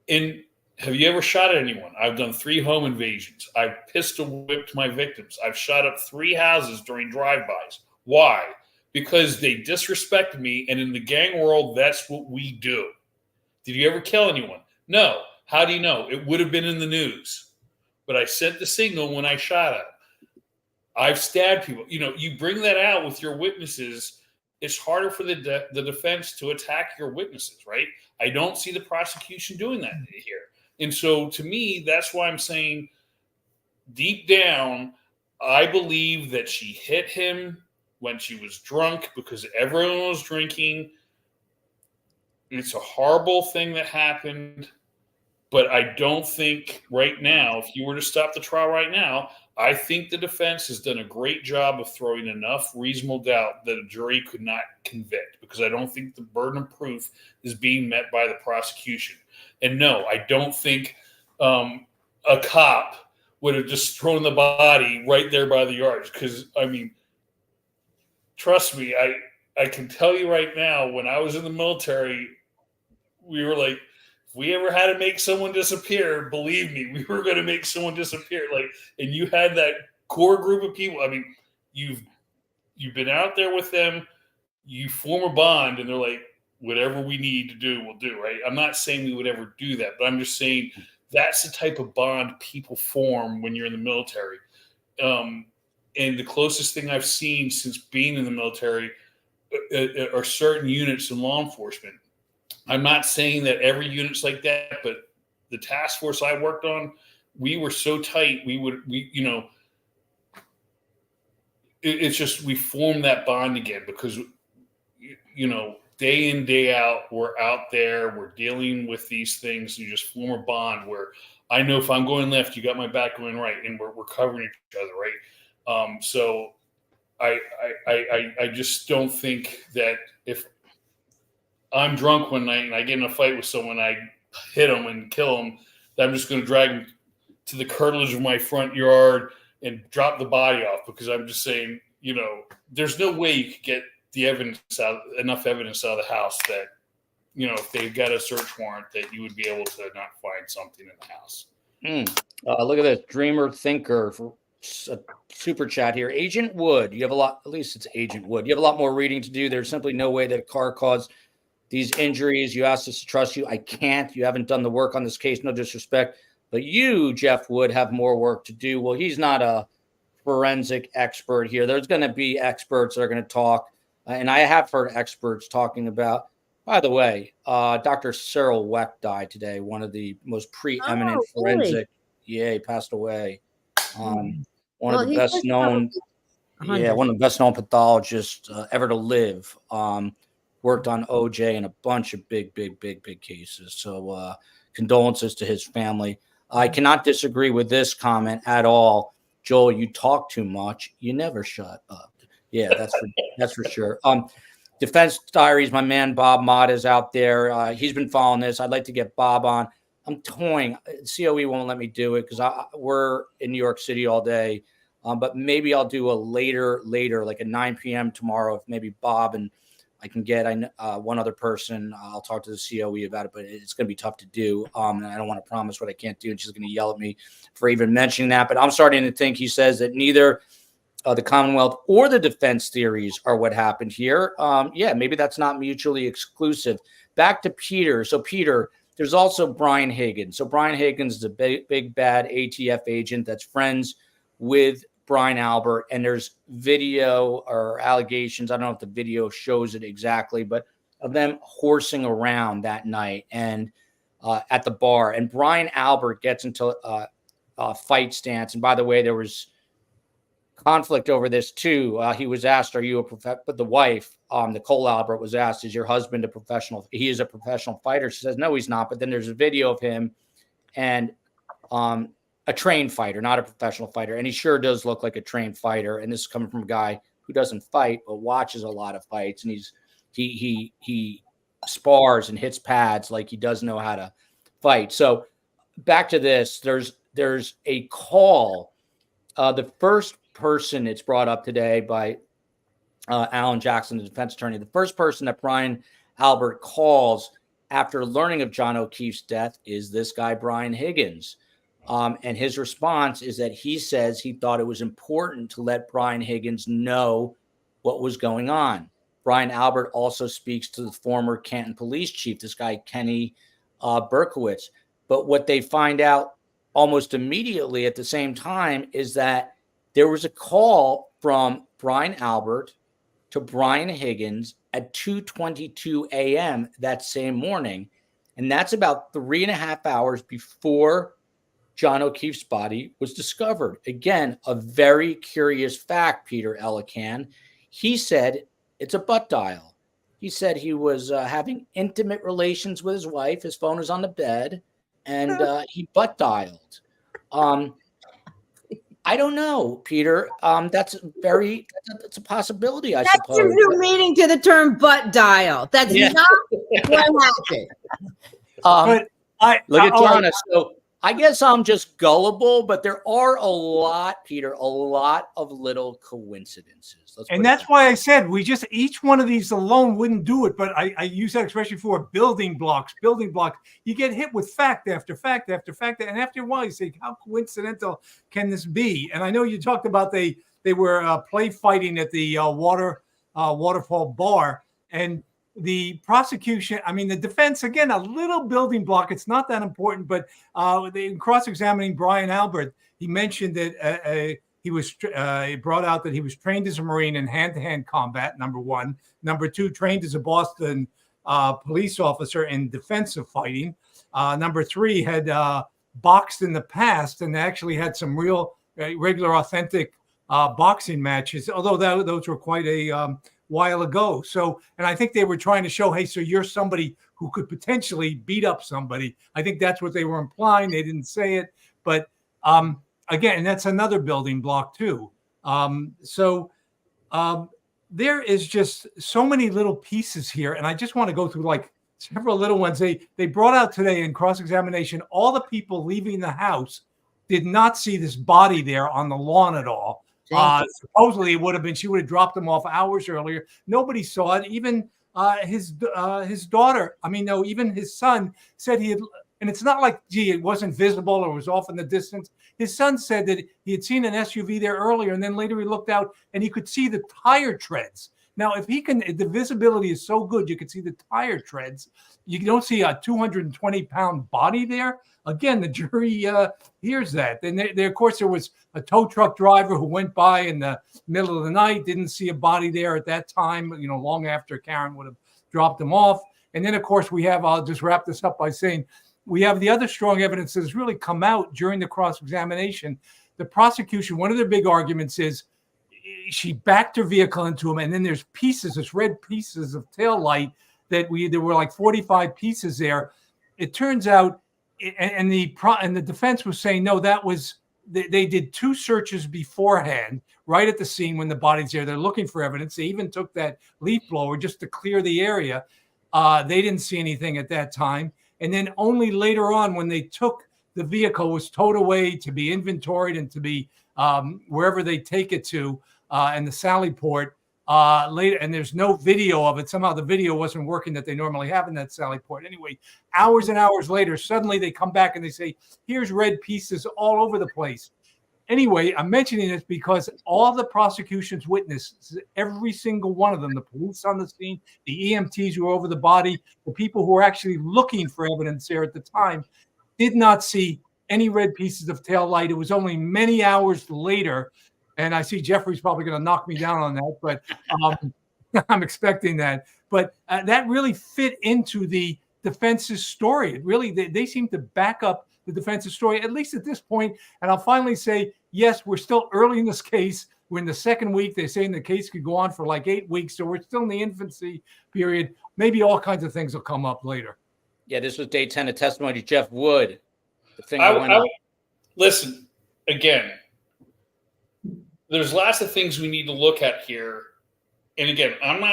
And have you ever shot at anyone? I've done 3 home invasions. I've pistol whipped my victims. I've shot up 3 houses during drive-bys. Why? Because they disrespected me, and in the gang world, that's what we do. Did you ever kill anyone? No. How do you know? It would have been in the news. But I sent the signal when I shot at them. I've stabbed people. You bring that out with your witnesses, it's harder for the defense to attack your witnesses, right? I don't see the prosecution doing that here. And so to me, that's why I'm saying deep down, I believe that she hit him when she was drunk because everyone was drinking. It's a horrible thing that happened. But I don't think right now, if you were to stop the trial right now, I think the defense has done a great job of throwing enough reasonable doubt that a jury could not convict, because I don't think the burden of proof is being met by the prosecution. And no, I don't think a cop would have just thrown the body right there by the yards. Because, trust me, I can tell you right now, when I was in the military, we were like, if we ever had to make someone disappear, believe me, we were going to make someone disappear. And you had that core group of people. You've been out there with them, you form a bond, and they're like, whatever we need to do, we'll do, right? I'm not saying we would ever do that, but I'm just saying that's the type of bond people form when you're in the military. And the closest thing I've seen since being in the military are certain units in law enforcement. I'm not saying that every unit's like that, but the task force I worked on, we were so tight. It's just, we formed that bond again because, day in, day out, we're out there, we're dealing with these things. You just form a bond where I know if I'm going left, you got my back going right, and we're covering each other, right? So I just don't think that if I'm drunk one night and I get in a fight with someone, I hit them and kill them, that I'm just going to drag them to the curtilage of my front yard and drop the body off, because I'm just saying, there's no way you could get enough evidence out of the house that, if they've got a search warrant, that you would be able to not find something in the house. Look at this dreamer thinker for a super chat here. Agent Wood, you have a lot, at least it's Agent Wood. You have a lot more reading to do. There's simply no way that a car caused these injuries. You asked us to trust you. I can't. You haven't done the work on this case. No disrespect. But you, Jeff Wood, have more work to do. Well, he's not a forensic expert here. There's going to be experts that are going to talk. And I have heard experts talking about, by the way, Dr. Cyril Weck died today, one of the most preeminent forensic. Really? Yeah, he passed away. One of the best known pathologists ever to live. Worked on OJ and a bunch of big cases. So condolences to his family. I cannot disagree with this comment at all. Joel, you talk too much. You never shut up. Yeah, that's for sure. Defense Diaries, my man Bob Mott is out there. He's been following this. I'd like to get Bob on. I'm toying. COE won't let me do it because we're in New York City all day. But maybe I'll do a later, like at 9 p.m. tomorrow. If maybe Bob and I can get one other person. I'll talk to the COE about it, but it's going to be tough to do. And I don't want to promise what I can't do. And she's going to yell at me for even mentioning that. But I'm starting to think he says that neither the Commonwealth or the defense theories are what happened here. Yeah, maybe that's not mutually exclusive. Back to Peter. So Peter, there's also Brian Higgins. So Brian Higgins is a big bad ATF agent that's friends with Brian Albert, and there's video or allegations. I don't know if the video shows it exactly, but of them horsing around that night and at the bar. And Brian Albert gets into a fight stance. And by the way, there was conflict over this too. He was asked, "Are you a but the wife, Nicole Albert, was asked, "Is your husband a professional?" He is a professional fighter. She says, "No, he's not." But then there's a video of him and a trained fighter, not a professional fighter. And he sure does look like a trained fighter. And this is coming from a guy who doesn't fight, but watches a lot of fights. And he spars and hits pads like he does know how to fight. So back to this, there's a call. The first person it's brought up today by Alan Jackson, the defense attorney, the first person that Brian Albert calls after learning of John O'Keefe's death is this guy, Brian Higgins. And his response is that he says he thought it was important to let Brian Higgins know what was going on. Brian Albert also speaks to the former Canton police chief, this guy, Kenny Berkowitz. But what they find out almost immediately at the same time is that there was a call from Brian Albert to Brian Higgins at 2:22 a.m. that same morning. And that's about 3.5 hours before John O'Keefe's body was discovered. Again, a very curious fact, Peter Elican. He said it's a butt dial. He said he was having intimate relations with his wife. His phone was on the bed, and he butt dialed. I don't know, Peter. That's a possibility, I suppose. That's a new meaning to the term butt dial. That's not what happened. But look at Donna. So I guess I'm just gullible, but there are a lot, Peter, a lot of little coincidences. And that's why I said each one of these alone wouldn't do it. But I use that expression for building blocks. You get hit with fact after fact after fact. And after a while, you say, how coincidental can this be? And I know you talked about they were play fighting at the waterfall bar. And the prosecution, the defense, again, a little building block. It's not that important, but in cross-examining Brian Albert, he mentioned that he brought out that he was trained as a Marine in hand-to-hand combat, number one. Number two, trained as a Boston police officer in defensive fighting. Number three, had boxed in the past and actually had some real regular, authentic boxing matches, although those were quite a while ago. So, and I think they were trying to show, hey, so you're somebody who could potentially beat up somebody. I think that's what they were implying. They didn't say it, but again, and that's another building block too. There is just so many little pieces here, and I just want to go through like several little ones. They brought out today in cross-examination, all the people leaving the house did not see this body there on the lawn at all. Supposedly it would have been, she would have dropped him off hours earlier. Nobody saw it. Even his daughter, even his son said he had, and it's not like, gee, it wasn't visible or was off in the distance. His son said that he had seen an SUV there earlier, and then later he looked out and he could see the tire treads. Now, if the visibility is so good, you can see the tire treads. You don't see a 220-pound body there. Again, the jury hears that. And of course, there was a tow truck driver who went by in the middle of the night, didn't see a body there at that time, long after Karen would have dropped him off. And then, of course, I'll just wrap this up by saying, we have the other strong evidence that has really come out during the cross-examination. The prosecution, one of their big arguments is she backed her vehicle into him, and then there's this red pieces of tail light there were like 45 pieces there. It turns out and the defense was saying, no, that was, they did 2 searches beforehand, right at the scene when the body's there. They're looking for evidence. They even took that leaf blower just to clear the area. They didn't see anything at that time. And then only later on, when they took the vehicle, was towed away to be inventoried and to be wherever they take it to, and the Sally port later. And there's no video of it. Somehow the video wasn't working that they normally have in that Sally port. Anyway, hours and hours later, suddenly they come back and they say, here's red pieces all over the place. Anyway, I'm mentioning this because all the prosecution's witnesses, every single one of them, the police on the scene, the EMTs who were over the body, the people who were actually looking for evidence there at the time, did not see any red pieces of tail light. It was only many hours later, and I see Jeffrey's probably going to knock me down on that, but I'm expecting that. But that really fit into the defense's story. It really, they seem to back up the defense's story, at least at this point. And I'll finally say, yes, we're still early in this case. We're in the 2nd week. They're saying the case could go on for like 8 weeks. So we're still in the infancy period. Maybe all kinds of things will come up later. Yeah, this was day 10 of testimony to Jeff Wood. The thing listen, again, there's lots of things we need to look at here. And again, I'm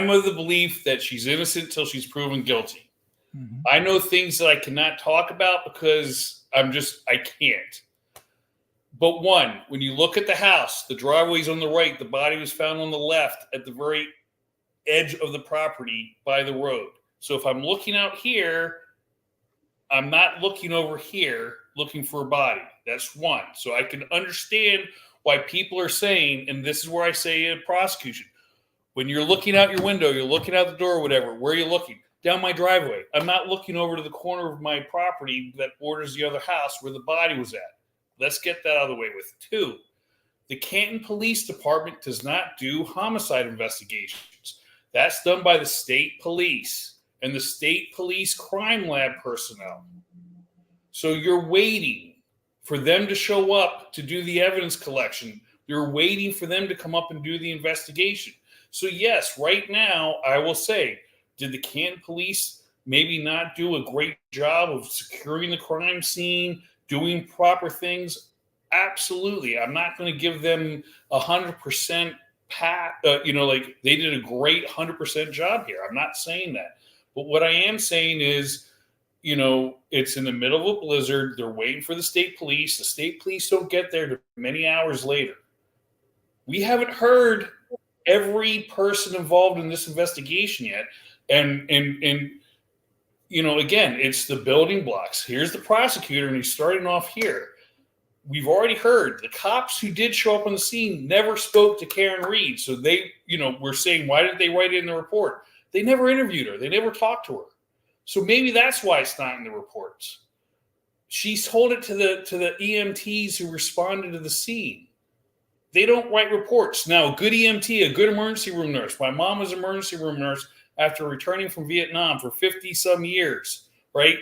of the belief that she's innocent till she's proven guilty. Mm-hmm. I know things that I cannot talk about because I can't. But one, when you look at the house, the driveway's on the right, the body was found on the left at the very edge of the property by the road. So if I'm looking out here, I'm not looking over here looking for a body. That's one. So I can understand why people are saying, and this is where I say in prosecution, when you're looking out your window, you're looking out the door, whatever, where are you looking? Down my driveway. I'm not looking over to the corner of my property that borders the other house where the body was at. Let's get that out of the way with. 2, the Canton Police Department does not do homicide investigations. That's done by the state police and the state police crime lab personnel. So you're waiting for them to show up to do the evidence collection. You're waiting for them to come up and do the investigation. So yes, right now, I will say, did the Canton police maybe not do a great job of securing the crime scene, doing proper things? Absolutely. I'm not going to give them 100% like they did a great 100% job here. I'm not saying that. But what I am saying is, it's in the middle of a blizzard. They're waiting for the state police. The state police don't get there till many hours later. We haven't heard every person involved in this investigation yet. And again, it's the building blocks. Here's the prosecutor, and he's starting off here. We've already heard the cops who did show up on the scene never spoke to Karen Reed. So they, we're saying, why did they write it in the report? They never interviewed her. They never talked to her. So maybe that's why it's not in the reports. She told it to the EMTs who responded to the scene. They don't write reports. Now, a good EMT, a good emergency room nurse. My mom was an emergency room nurse after returning from Vietnam for 50-some years, right?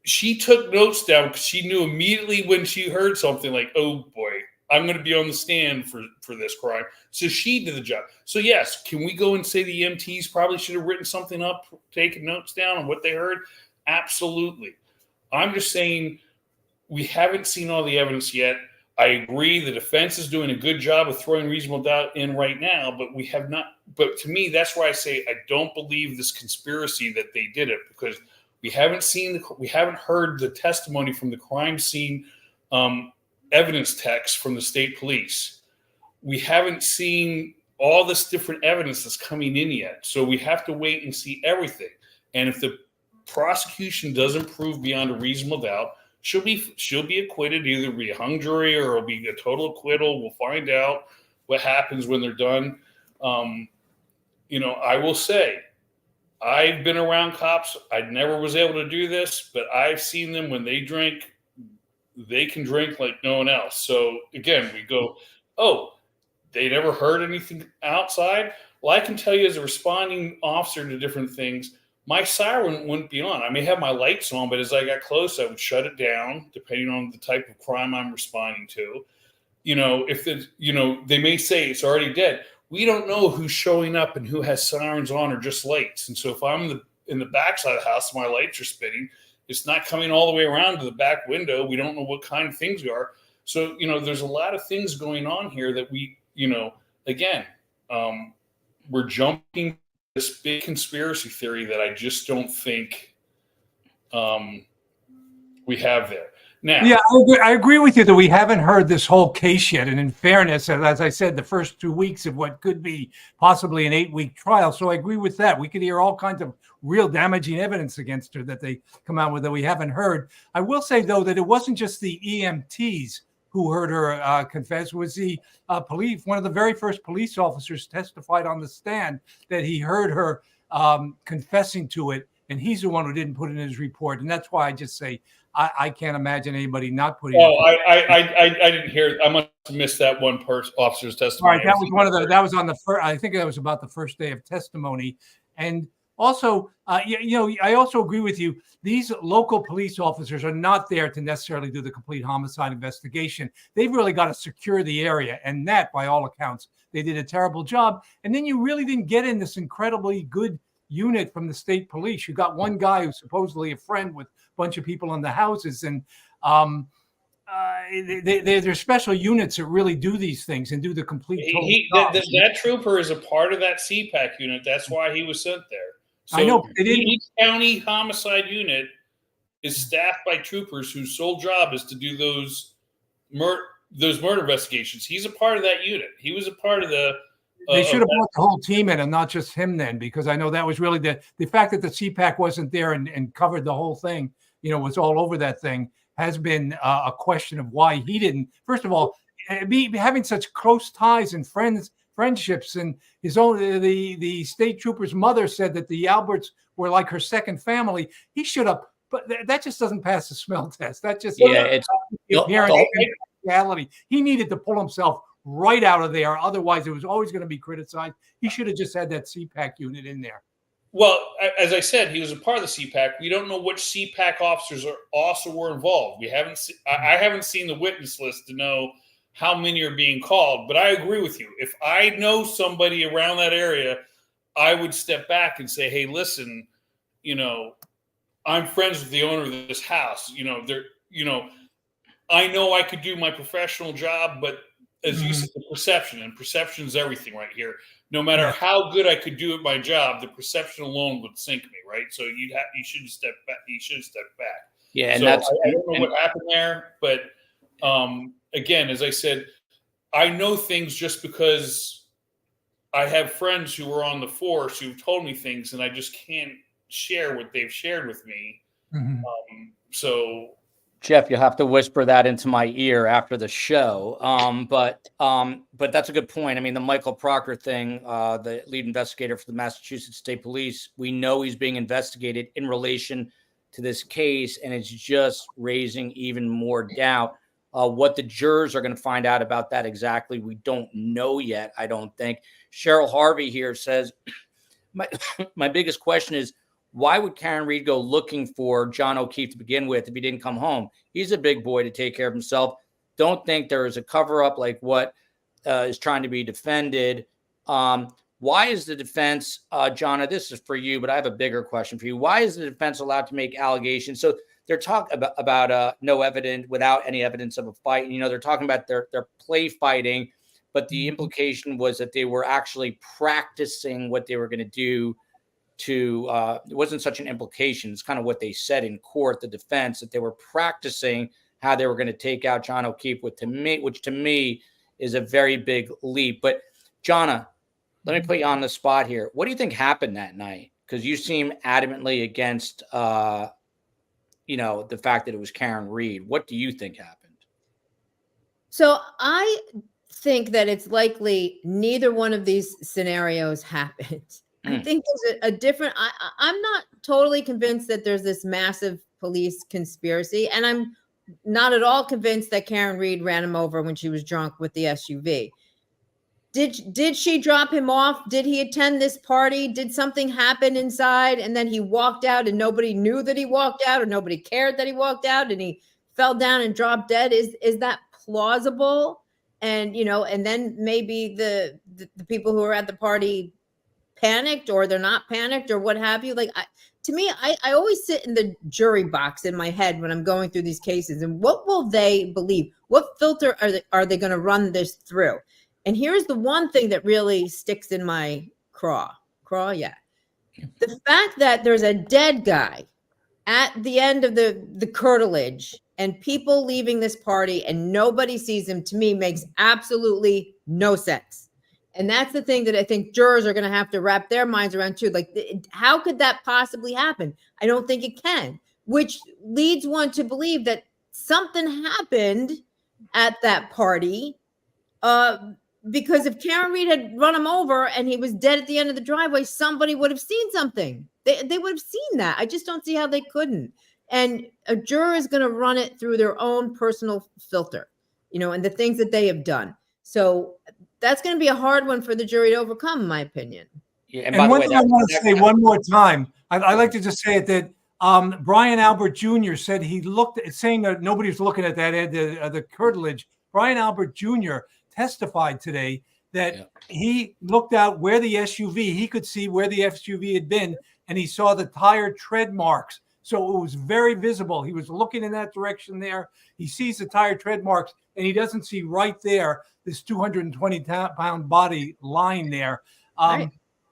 She took notes down because she knew immediately when she heard something like, oh, boy, I'm going to be on the stand for this crime. So she did the job. So, yes, can we go and say the EMTs probably should have written something up, taken notes down on what they heard? Absolutely. I'm just saying we haven't seen all the evidence yet. I agree the defense is doing a good job of throwing reasonable doubt in right now, but we have not. But to me, that's why I say I don't believe this conspiracy that they did it, because we haven't heard the testimony from the crime scene evidence text from the state police. We haven't seen all this different evidence that's coming in yet. So we have to wait and see everything. And if the prosecution doesn't prove beyond a reasonable doubt, she'll be acquitted, either be a hung jury or it'll be a total acquittal. We'll find out what happens when they're done. I will say, I've been around cops. I never was able to do this, but I've seen them when they drink. They can drink like no one else. So again, we go, oh, they never heard anything outside. Well, I can tell you as a responding officer to different things, my siren wouldn't be on. I may have my lights on, but as I got close, I would shut it down depending on the type of crime I'm responding to. If it's, they may say it's already dead. We don't know who's showing up and who has sirens on or just lights. And so if I'm in the backside of the house. My lights are spinning. It's not coming all the way around to the back window. We don't know what kind of things are. So, there's a lot of things going on here that we, again, we're jumping this big conspiracy theory that I just don't think we have there. Now, yeah, I agree with you that we haven't heard this whole case yet. And in fairness, as I said, the first 2 weeks of what could be possibly an 8-week trial. So I agree with that. We could hear all kinds of real damaging evidence against her that they come out with that we haven't heard. I will say, though, that it wasn't just the EMTs who heard her confess. It was the police. One of the very first police officers testified on the stand that he heard her confessing to it. And he's the one who didn't put it in his report. And that's why I just say, I can't imagine anybody not putting. Oh, I didn't hear. I must have missed that one officer's testimony. All right, that was one of the. That was on the first. I think that was about the first day of testimony, and also, I also agree with you. These local police officers are not there to necessarily do the complete homicide investigation. They've really got to secure the area, and that, by all accounts, they did a terrible job. And then you really didn't get in this incredibly good unit from the state police. You got one guy who's supposedly a friend with a bunch of people in the houses, and there's special units that really do these things and do the complete. That trooper is a part of that CPAC unit. That's why he was sent there. So I know each county homicide unit is staffed by troopers whose sole job is to do those murder investigations. He's a part of that unit. He was a part of the. They should have brought the whole team in and not just him then, because I know that was really the fact that the CPAC wasn't there and covered the whole thing, was all over that thing, has been a question of why he didn't. First of all, having such close ties and friendships, and his own, the state trooper's mother said that the Alberts were like her second family. He should have, but that just doesn't pass the smell test. That just, it's reality. He needed to pull himself right out of there. Otherwise, it was always going to be criticized. He should have just had that CPAC unit in there. Well, as I said, he was a part of the CPAC. We don't know which CPAC officers also were involved. I haven't seen the witness list to know how many are being called, but I agree with you. If I know somebody around that area, I would step back and say, hey, listen, I'm friends with the owner of this house. I know I could do my professional job, but as you said, the perception is everything right here. No matter how good I could do at my job, the perception alone would sink me, right? So you should have stepped back. Yeah, and so I don't know what happened there, but again, as I said, I know things just because I have friends who were on the force who've told me things, and I just can't share what they've shared with me. Mm-hmm. So. Jeff, you'll have to whisper that into my ear after the show. But that's a good point. I mean, the Michael Proctor thing, the lead investigator for the Massachusetts State Police, we know he's being investigated in relation to this case, and it's just raising even more doubt. What the jurors are going to find out about that exactly, we don't know yet, I don't think. Cheryl Harvey here says, my biggest question is, why would Karen Reed go looking for John O'Keefe to begin with if he didn't come home? He's a big boy to take care of himself. Don't think there is a cover-up like what is trying to be defended. Why is the defense, Jonna, this is for you, but I have a bigger question for you. Why is the defense allowed to make allegations? So they're talking about no evidence, without any evidence of a fight. They're talking about their play fighting, but the implication was that they were actually practicing what they were going to do. It wasn't such an implication. It's kind of what they said in court, the defense, that they were practicing how they were going to take out John O'Keefe, which to me is a very big leap. But Jonna, let me put you on the spot here. What do you think happened that night? Because you seem adamantly against, the fact that it was Karen Reed. What do you think happened? So I think that it's likely neither one of these scenarios happened. I think there's a different, I'm not totally convinced that there's this massive police conspiracy. And I'm not at all convinced that Karen Reed ran him over when she was drunk with the SUV. Did she drop him off? Did he attend this party? Did something happen inside? And then he walked out and nobody knew that he walked out, or nobody cared that he walked out and he fell down and dropped dead? Is that plausible? And, and then maybe the people who were at the party panicked, or they're not panicked, or what have you. to me, I always sit in the jury box in my head when I'm going through these cases, and what will they believe? What filter are they going to run this through? And here's the one thing that really sticks in my craw, yeah. The fact that there's a dead guy at the end of the curtilage and people leaving this party and nobody sees him, to me, makes absolutely no sense. And that's the thing that I think jurors are going to have to wrap their minds around too. Like, how could that possibly happen? I don't think it can, which leads one to believe that something happened at that party. Because if Karen Reed had run him over and he was dead at the end of the driveway, somebody would have seen something. They would have seen that. I just don't see how they couldn't. And a juror is going to run it through their own personal filter, and the things that they have done. So that's going to be a hard one for the jury to overcome, in my opinion. Yeah, and one thing I want to say one more time, I like to just say it that Brian Albert Jr. said he looked at, saying that nobody was looking at that end of the curtilage. Brian Albert Jr. testified today that he looked out where the SUV, he could see where the SUV had been, and he saw the tire tread marks. So it was very visible. He was looking in that direction there. He sees the tire tread marks, and he doesn't see right there this 220-pound body lying there. Right.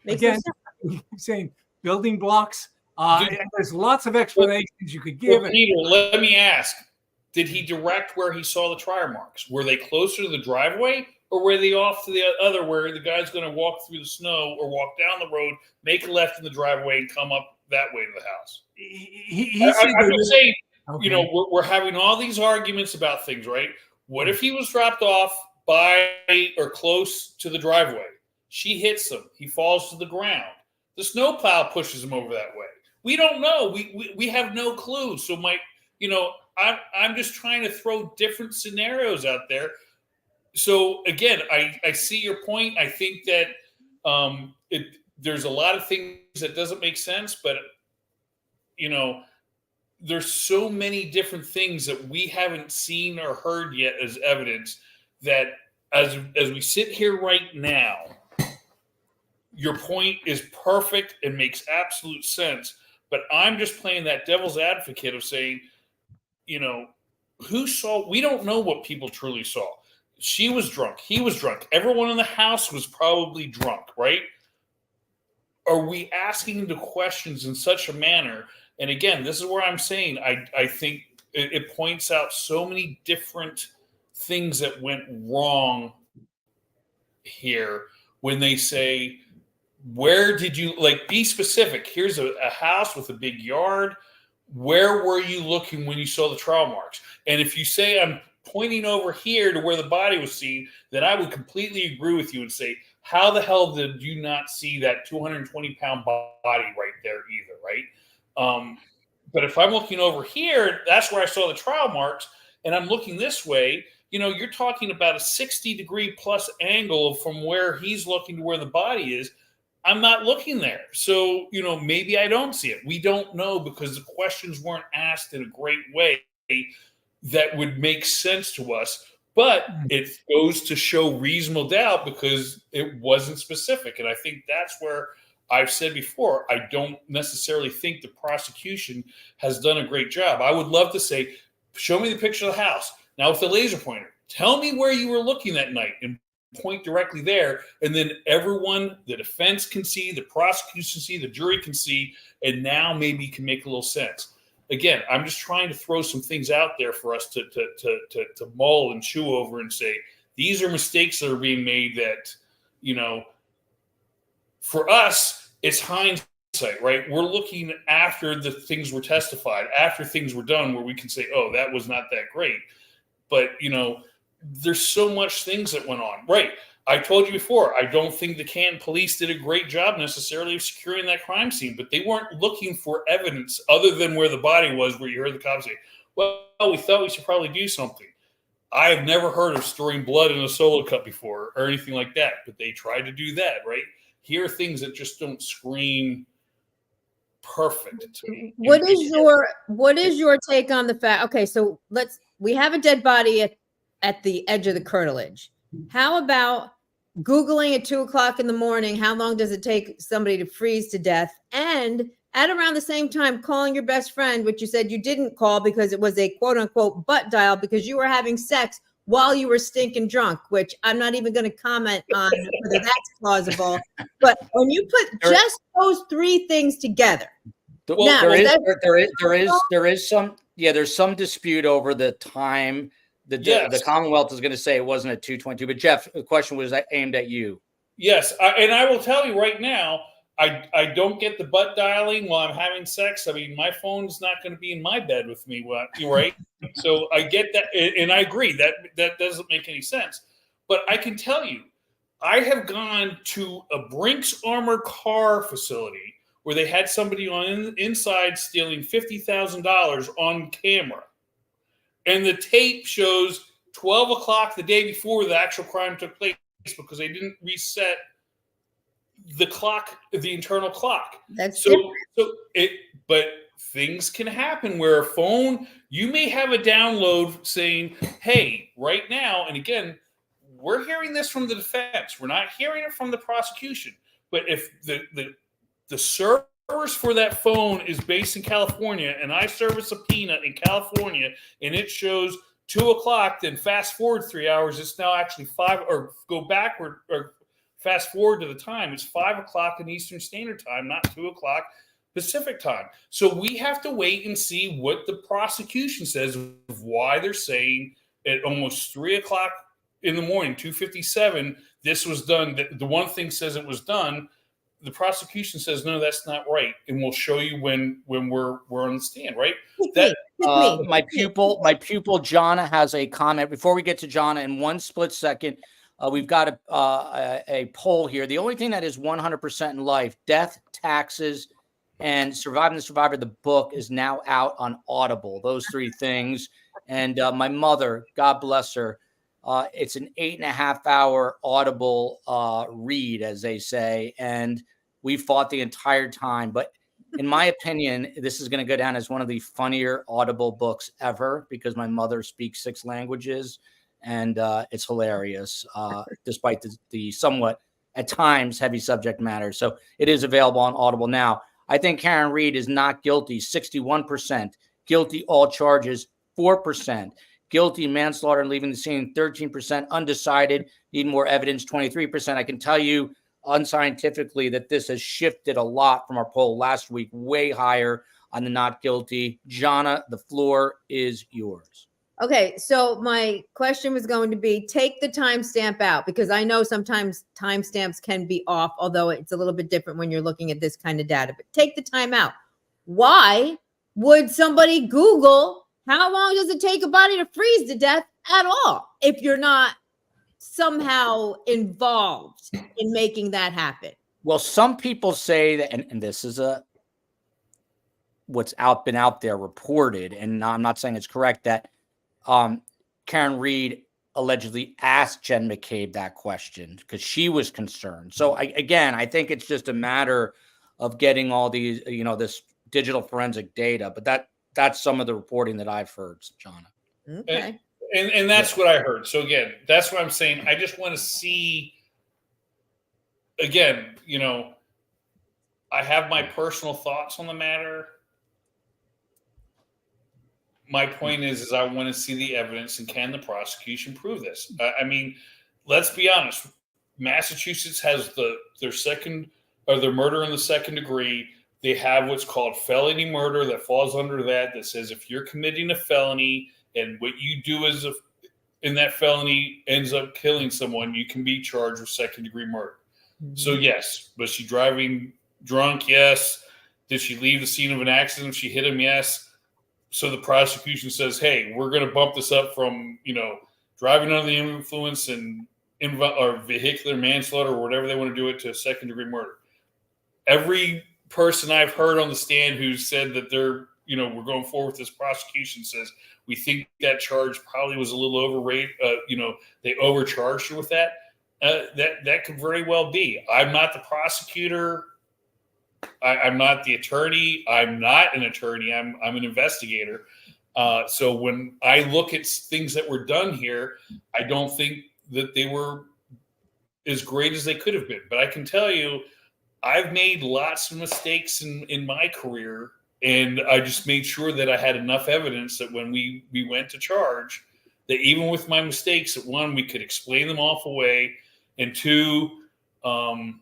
Again, saying building blocks. There's lots of explanations you could give. Well, Peter, let me ask. Did he direct where he saw the tire marks? Were they closer to the driveway, or were they off to the other where the guy's going to walk through the snow or walk down the road, make a left in the driveway, and come up that way to the house? I'm just saying, okay. We're having all these arguments about things, right? What if he was dropped off by or close to the driveway? She hits him. He falls to the ground. The snowplow pushes him over that way. We don't know. We have no clue. So I'm just trying to throw different scenarios out there. So again, I see your point. I think that there's a lot of things that doesn't make sense, but there's so many different things that we haven't seen or heard yet as evidence that as we sit here right now, your point is perfect and makes absolute sense. But I'm just playing that devil's advocate of saying, who saw? We don't know what people truly saw. She was drunk. He was drunk. Everyone in the house was probably drunk, right? Are we asking the questions in such a manner? And again, this is where I'm saying I think it points out so many different things that went wrong here when they say, where did you, be specific? Here's a house with a big yard. Where were you looking when you saw the trowel marks? And if you say I'm pointing over here to where the body was seen, then I would completely agree with you and say, how the hell did you not see that 220-pound body right there either, right? But if I'm looking over here, that's where I saw the trowel marks, and I'm looking this way, you're talking about a 60-degree plus angle from where he's looking to where the body is. I'm not looking there. So, maybe I don't see it. We don't know because the questions weren't asked in a great way that would make sense to us. But it goes to show reasonable doubt because it wasn't specific. And I think that's where I've said before, I don't necessarily think the prosecution has done a great job. I would love to say, show me the picture of the house. Now with the laser pointer, tell me where you were looking that night and point directly there, and then everyone, the defense can see, the prosecution see, the jury can see, and now maybe can make a little sense. Again, I'm just trying to throw some things out there for us to mull and chew over and say, these are mistakes that are being made that, for us, it's hindsight, right? We're looking after the things were testified, after things were done, where we can say, oh, that was not that great. But, there's so much things that went on. Right. I told you before, I don't think the Canton police did a great job necessarily of securing that crime scene, but they weren't looking for evidence other than where the body was, where you heard the cops say, well, we thought we should probably do something. I have never heard of storing blood in a solo cup before or anything like that, but they tried to do that, right? Here are things that just don't scream perfect to me. What is your take on the fact? Okay, so we have a dead body at the edge of the curtilage. How about Googling at 2:00 in the morning, how long does it take somebody to freeze to death? And at around the same time calling your best friend, which you said you didn't call because it was a quote unquote butt dial because you were having sex while you were stinking drunk, which I'm not even going to comment on whether that's plausible. But when you put just those three things together, well, there is some dispute over the time. The Commonwealth is going to say it wasn't at 2:22, but Jeff, the question was aimed at you. Yes, and I will tell you right now, I don't get the butt dialing while I'm having sex. I mean, my phone's not going to be in my bed with me, right? So I get that, and I agree that doesn't make any sense. But I can tell you, I have gone to a Brinks Armor car facility where they had somebody on inside stealing $50,000 on camera, and the tape shows 12 o'clock the day before the actual crime took place because they didn't reset the clock, the internal clock. That's but things can happen where a phone, you may have a download saying, hey, right now, and again, we're hearing this from the defense. We're not hearing it from the prosecution. But if the servers for that phone is based in California and I serve a subpoena in California and it shows 2 o'clock, then fast forward 3 hours, it's now actually 5, or go backward or fast forward to the time, it's 5 o'clock in Eastern Standard Time, not 2 o'clock Pacific Time. So we have to wait and see what the prosecution says of why they're saying at almost 3 o'clock in the morning, 2:57, this was done. The one thing says it was done. The prosecution says, no, that's not right. And we'll show you when we're on the stand, right? My pupil, Jonna, has a comment. Before we get to Jonna, in one split second, we've got a poll here. The only thing that is 100% in life, death, taxes, and Surviving the Survivor, the book, is now out on Audible. Those three things. And my mother, God bless her, it's an 8.5-hour Audible read, as they say. And we fought the entire time. But in my opinion, this is going to go down as one of the funnier Audible books ever because my mother speaks 6 languages. And it's hilarious, despite the somewhat, at times, heavy subject matter. So it is available on Audible now. I think Karen Reed is not guilty, 61%. Guilty, all charges, 4%. Guilty, manslaughter and leaving the scene, 13%. Undecided, need more evidence, 23%. I can tell you unscientifically that this has shifted a lot from our poll last week, way higher on the not guilty. Jonna, the floor is yours. Okay, so my question was going to be, take the timestamp out, because I know sometimes timestamps can be off, although it's a little bit different when you're looking at this kind of data. But take the time out. Why would somebody Google how long does it take a body to freeze to death at all if you're not somehow involved in making that happen? Well, some people say that, and this is what's been out there reported, and I'm not saying it's correct, that Karen Reed allegedly asked Jen McCabe that question because she was concerned. So I think it's just a matter of getting all these, this digital forensic data. But that's some of the reporting that I've heard, Jonna. Okay. And that's what I heard. So again, that's what I'm saying. I just want to see, again, I have my personal thoughts on the matter. My point is I want to see the evidence, and can the prosecution prove this? I mean, let's be honest. Massachusetts has their murder in the second degree. They have what's called felony murder that falls under that says if you're committing a felony and what you do in that felony ends up killing someone, you can be charged with second degree murder. Mm-hmm. So yes, was she driving drunk? Yes. Did she leave the scene of an accident? She hit him? Yes. So the prosecution says, hey, we're going to bump this up from, driving under the influence and or vehicular manslaughter or whatever they want to do it to second degree murder. Every person I've heard on the stand who said that they're, we're going forward with this prosecution says, we think that charge probably was a little overrated. They overcharged her with that. That could very well be. I'm not the prosecutor. I'm not the attorney. I'm not an attorney. I'm an investigator. So when I look at things that were done here, I don't think that they were as great as they could have been. But I can tell you, I've made lots of mistakes in my career, and I just made sure that I had enough evidence that when we went to charge, that even with my mistakes, that one, we could explain them off away, and two, I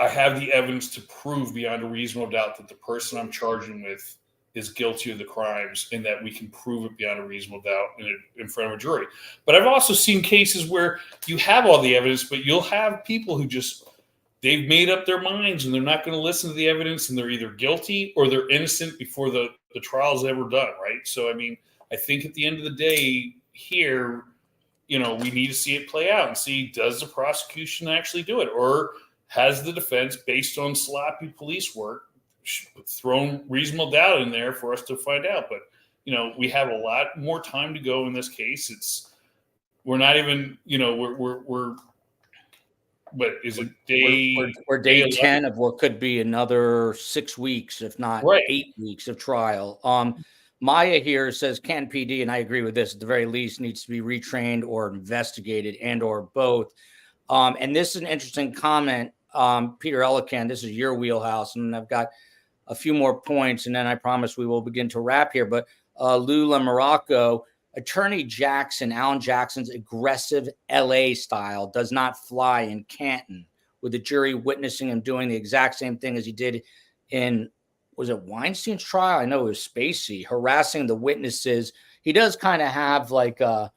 have the evidence to prove beyond a reasonable doubt that the person I'm charging with is guilty of the crimes, and that we can prove it beyond a reasonable doubt in front of a jury. But I've also seen cases where you have all the evidence, but you'll have people who they've made up their minds and they're not going to listen to the evidence, and they're either guilty or they're innocent before the trial's ever done, right? So, I mean, I think at the end of the day here, we need to see it play out and see, does the prosecution actually do it? Or has the defense, based on sloppy police work, thrown reasonable doubt in there for us to find out? But, we have a lot more time to go in this case. We're not even, what is it? We're day 10 of what could be another 6 weeks, if not 8 weeks of trial. Maya here says, can PD, and I agree with this, at the very least needs to be retrained or investigated, and or both. And this is an interesting comment. Peter Elican, this is your wheelhouse, and I've got a few more points, and then I promise we will begin to wrap here. But Lula Morocco, Attorney Alan Jackson's aggressive LA style does not fly in Canton, with the jury witnessing him doing the exact same thing as he did in, was it Weinstein's trial? I know it was Spacey, harassing the witnesses. He does kind of have like, I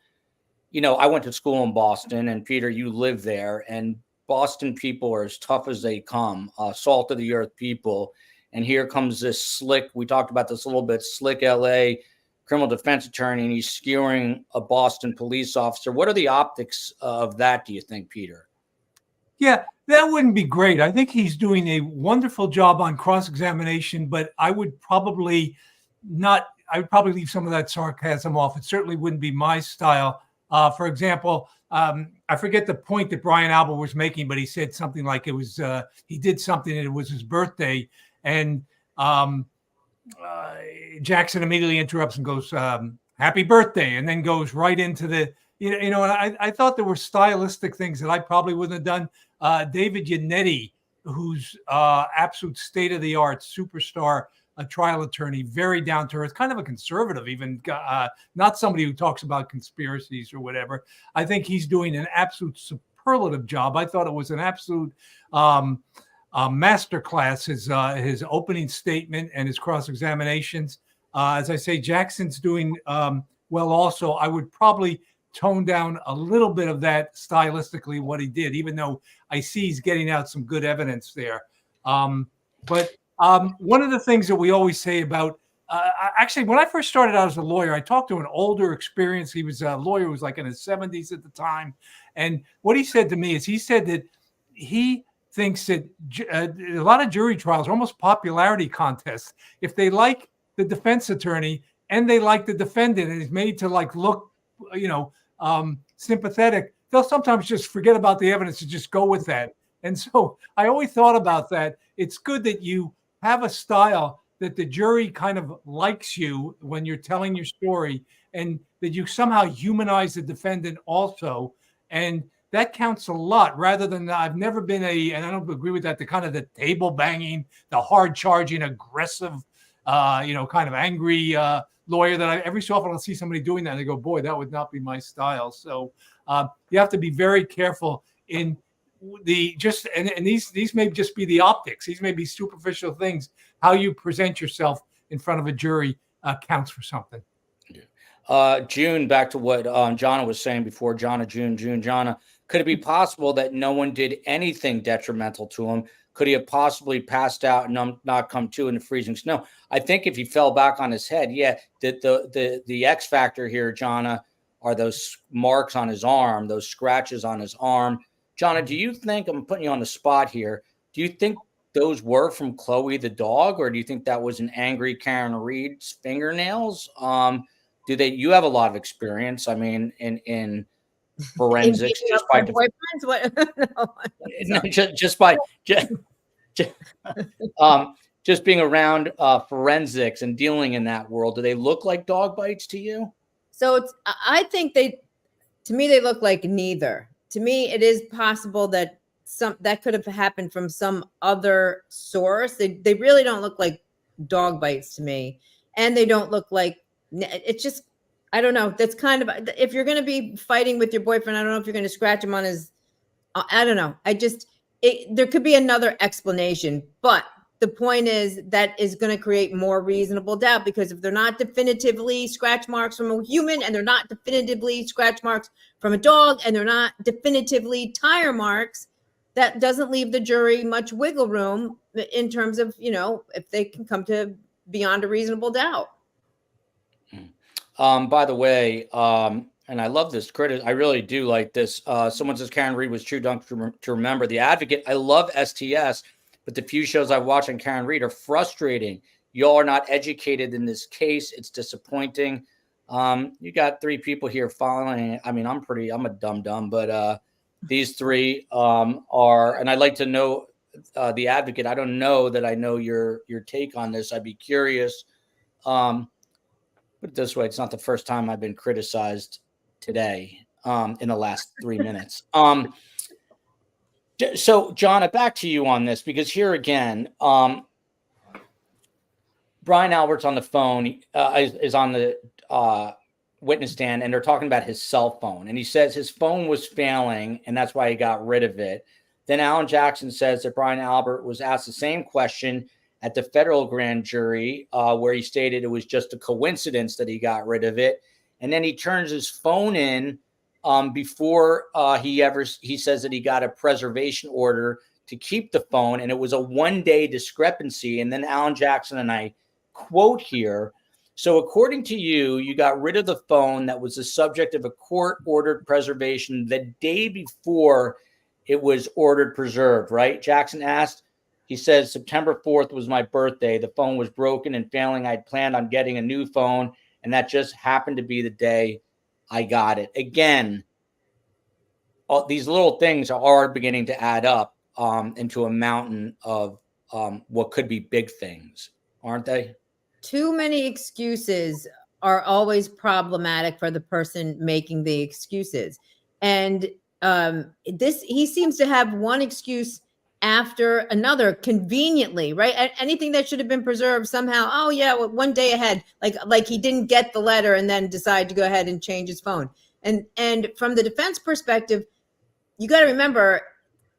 went to school in Boston, and Peter, you live there, and Boston people are as tough as they come, salt of the earth people. And here comes this slick, we talked about this a little bit, slick LA criminal defense attorney, and he's skewering a Boston police officer. What are the optics of that, do you think, Peter? Yeah, that wouldn't be great. I think he's doing a wonderful job on cross-examination, but I would probably leave some of that sarcasm off. It certainly wouldn't be my style. For example, I forget the point that Brian Albert was making, but he said something like it was, he did something and it was his birthday. And Jackson immediately interrupts and goes, happy birthday, and then goes right into the, and I thought there were stylistic things that I probably wouldn't have done. David Yannetti, who's absolute state-of-the-art superstar, a trial attorney, very down to earth, kind of a conservative, even not somebody who talks about conspiracies or whatever. I think he's doing an absolute superlative job. I thought it was an absolute masterclass, his opening statement and his cross-examinations. As I say, Jackson's doing well also. I would probably tone down a little bit of that stylistically, what he did, even though I see he's getting out some good evidence there. But one of the things that we always say about, actually, when I first started out as a lawyer, I talked to an older experienced, he was a lawyer who was like in his 70s at the time. And what he said to me is, he said that he thinks that a lot of jury trials are almost popularity contests. If they like the defense attorney and they like the defendant and is made to like look, sympathetic, they'll sometimes just forget about the evidence and just go with that. And so I always thought about that. It's good that you have a style that the jury kind of likes you when you're telling your story, and that you somehow humanize the defendant also. And that counts a lot, rather than, I've never been and I don't agree with that, the kind of the table banging, the hard charging, aggressive, kind of angry lawyer that every so often I'll see somebody doing that and they go, boy, that would not be my style. So you have to be very careful in and these may just be the optics. These may be superficial things. How you present yourself in front of a jury counts for something. June, back to what Jonna was saying before. Jonna, could it be possible that no one did anything detrimental to him? Could he have possibly passed out and not come to in the freezing snow? I think if he fell back on his head, yeah. The X factor here, Jonna, are those marks on his arm, those scratches on his arm. Jonna, do you think, I'm putting you on the spot here, do you think those were from Chloe the dog, or do you think that was an angry Karen Reed's fingernails? You have a lot of experience, I mean, in forensics, just by boyfriends? What? just being around forensics and dealing in that world. Do they look like dog bites to you? So I think to me, they look like neither. to me, it is possible that that could have happened from some other source. They really don't look like dog bites to me, and they don't look like, it's just, I don't know. That's kind of, if you're going to be fighting with your boyfriend, I don't know if you're going to scratch him on his, I don't know. There could be another explanation, but the point is that is going to create more reasonable doubt, because if they're not definitively scratch marks from a human, and they're not definitively scratch marks from a dog, and they're not definitively tire marks, that doesn't leave the jury much wiggle room in terms of, if they can come to beyond a reasonable doubt. By the way, and I love this credit. I really do like this. Someone says Karen Reed was true dunk to remember. The Advocate. I love STS, but the few shows I've watched on Karen Reed are frustrating. Y'all are not educated in this case. It's disappointing. You got 3 people here following. I mean, I'm a dumb, but these 3 are, and I'd like to know the Advocate. I don't know that I know your take on this. I'd be curious. Put it this way, it's not the first time I've been criticized today in the last 3 minutes. So, John, back to you on this, because here again, Brian Albert's on the phone, is on the witness stand, and they're talking about his cell phone. And he says his phone was failing, and that's why he got rid of it. Then Alan Jackson says that Brian Albert was asked the same question at the federal grand jury, where he stated it was just a coincidence that he got rid of it. And then he turns his phone in before he says that he got a preservation order to keep the phone, and it was a 1-day discrepancy. And then Alan Jackson, and I quote here, so according to you, you got rid of the phone that was the subject of a court-ordered preservation the day before it was ordered preserved, right? Jackson asked. He says, September 4th was my birthday. The phone was broken and failing. I'd planned on getting a new phone, and that just happened to be the day I got it. Again, all these little things are beginning to add up into a mountain of what could be big things, aren't they? Too many excuses are always problematic for the person making the excuses. And he seems to have one excuse after another conveniently, right? Anything that should have been preserved somehow. Oh yeah, well, 1 day ahead, like he didn't get the letter and then decide to go ahead and change his phone. And from the defense perspective, you got to remember,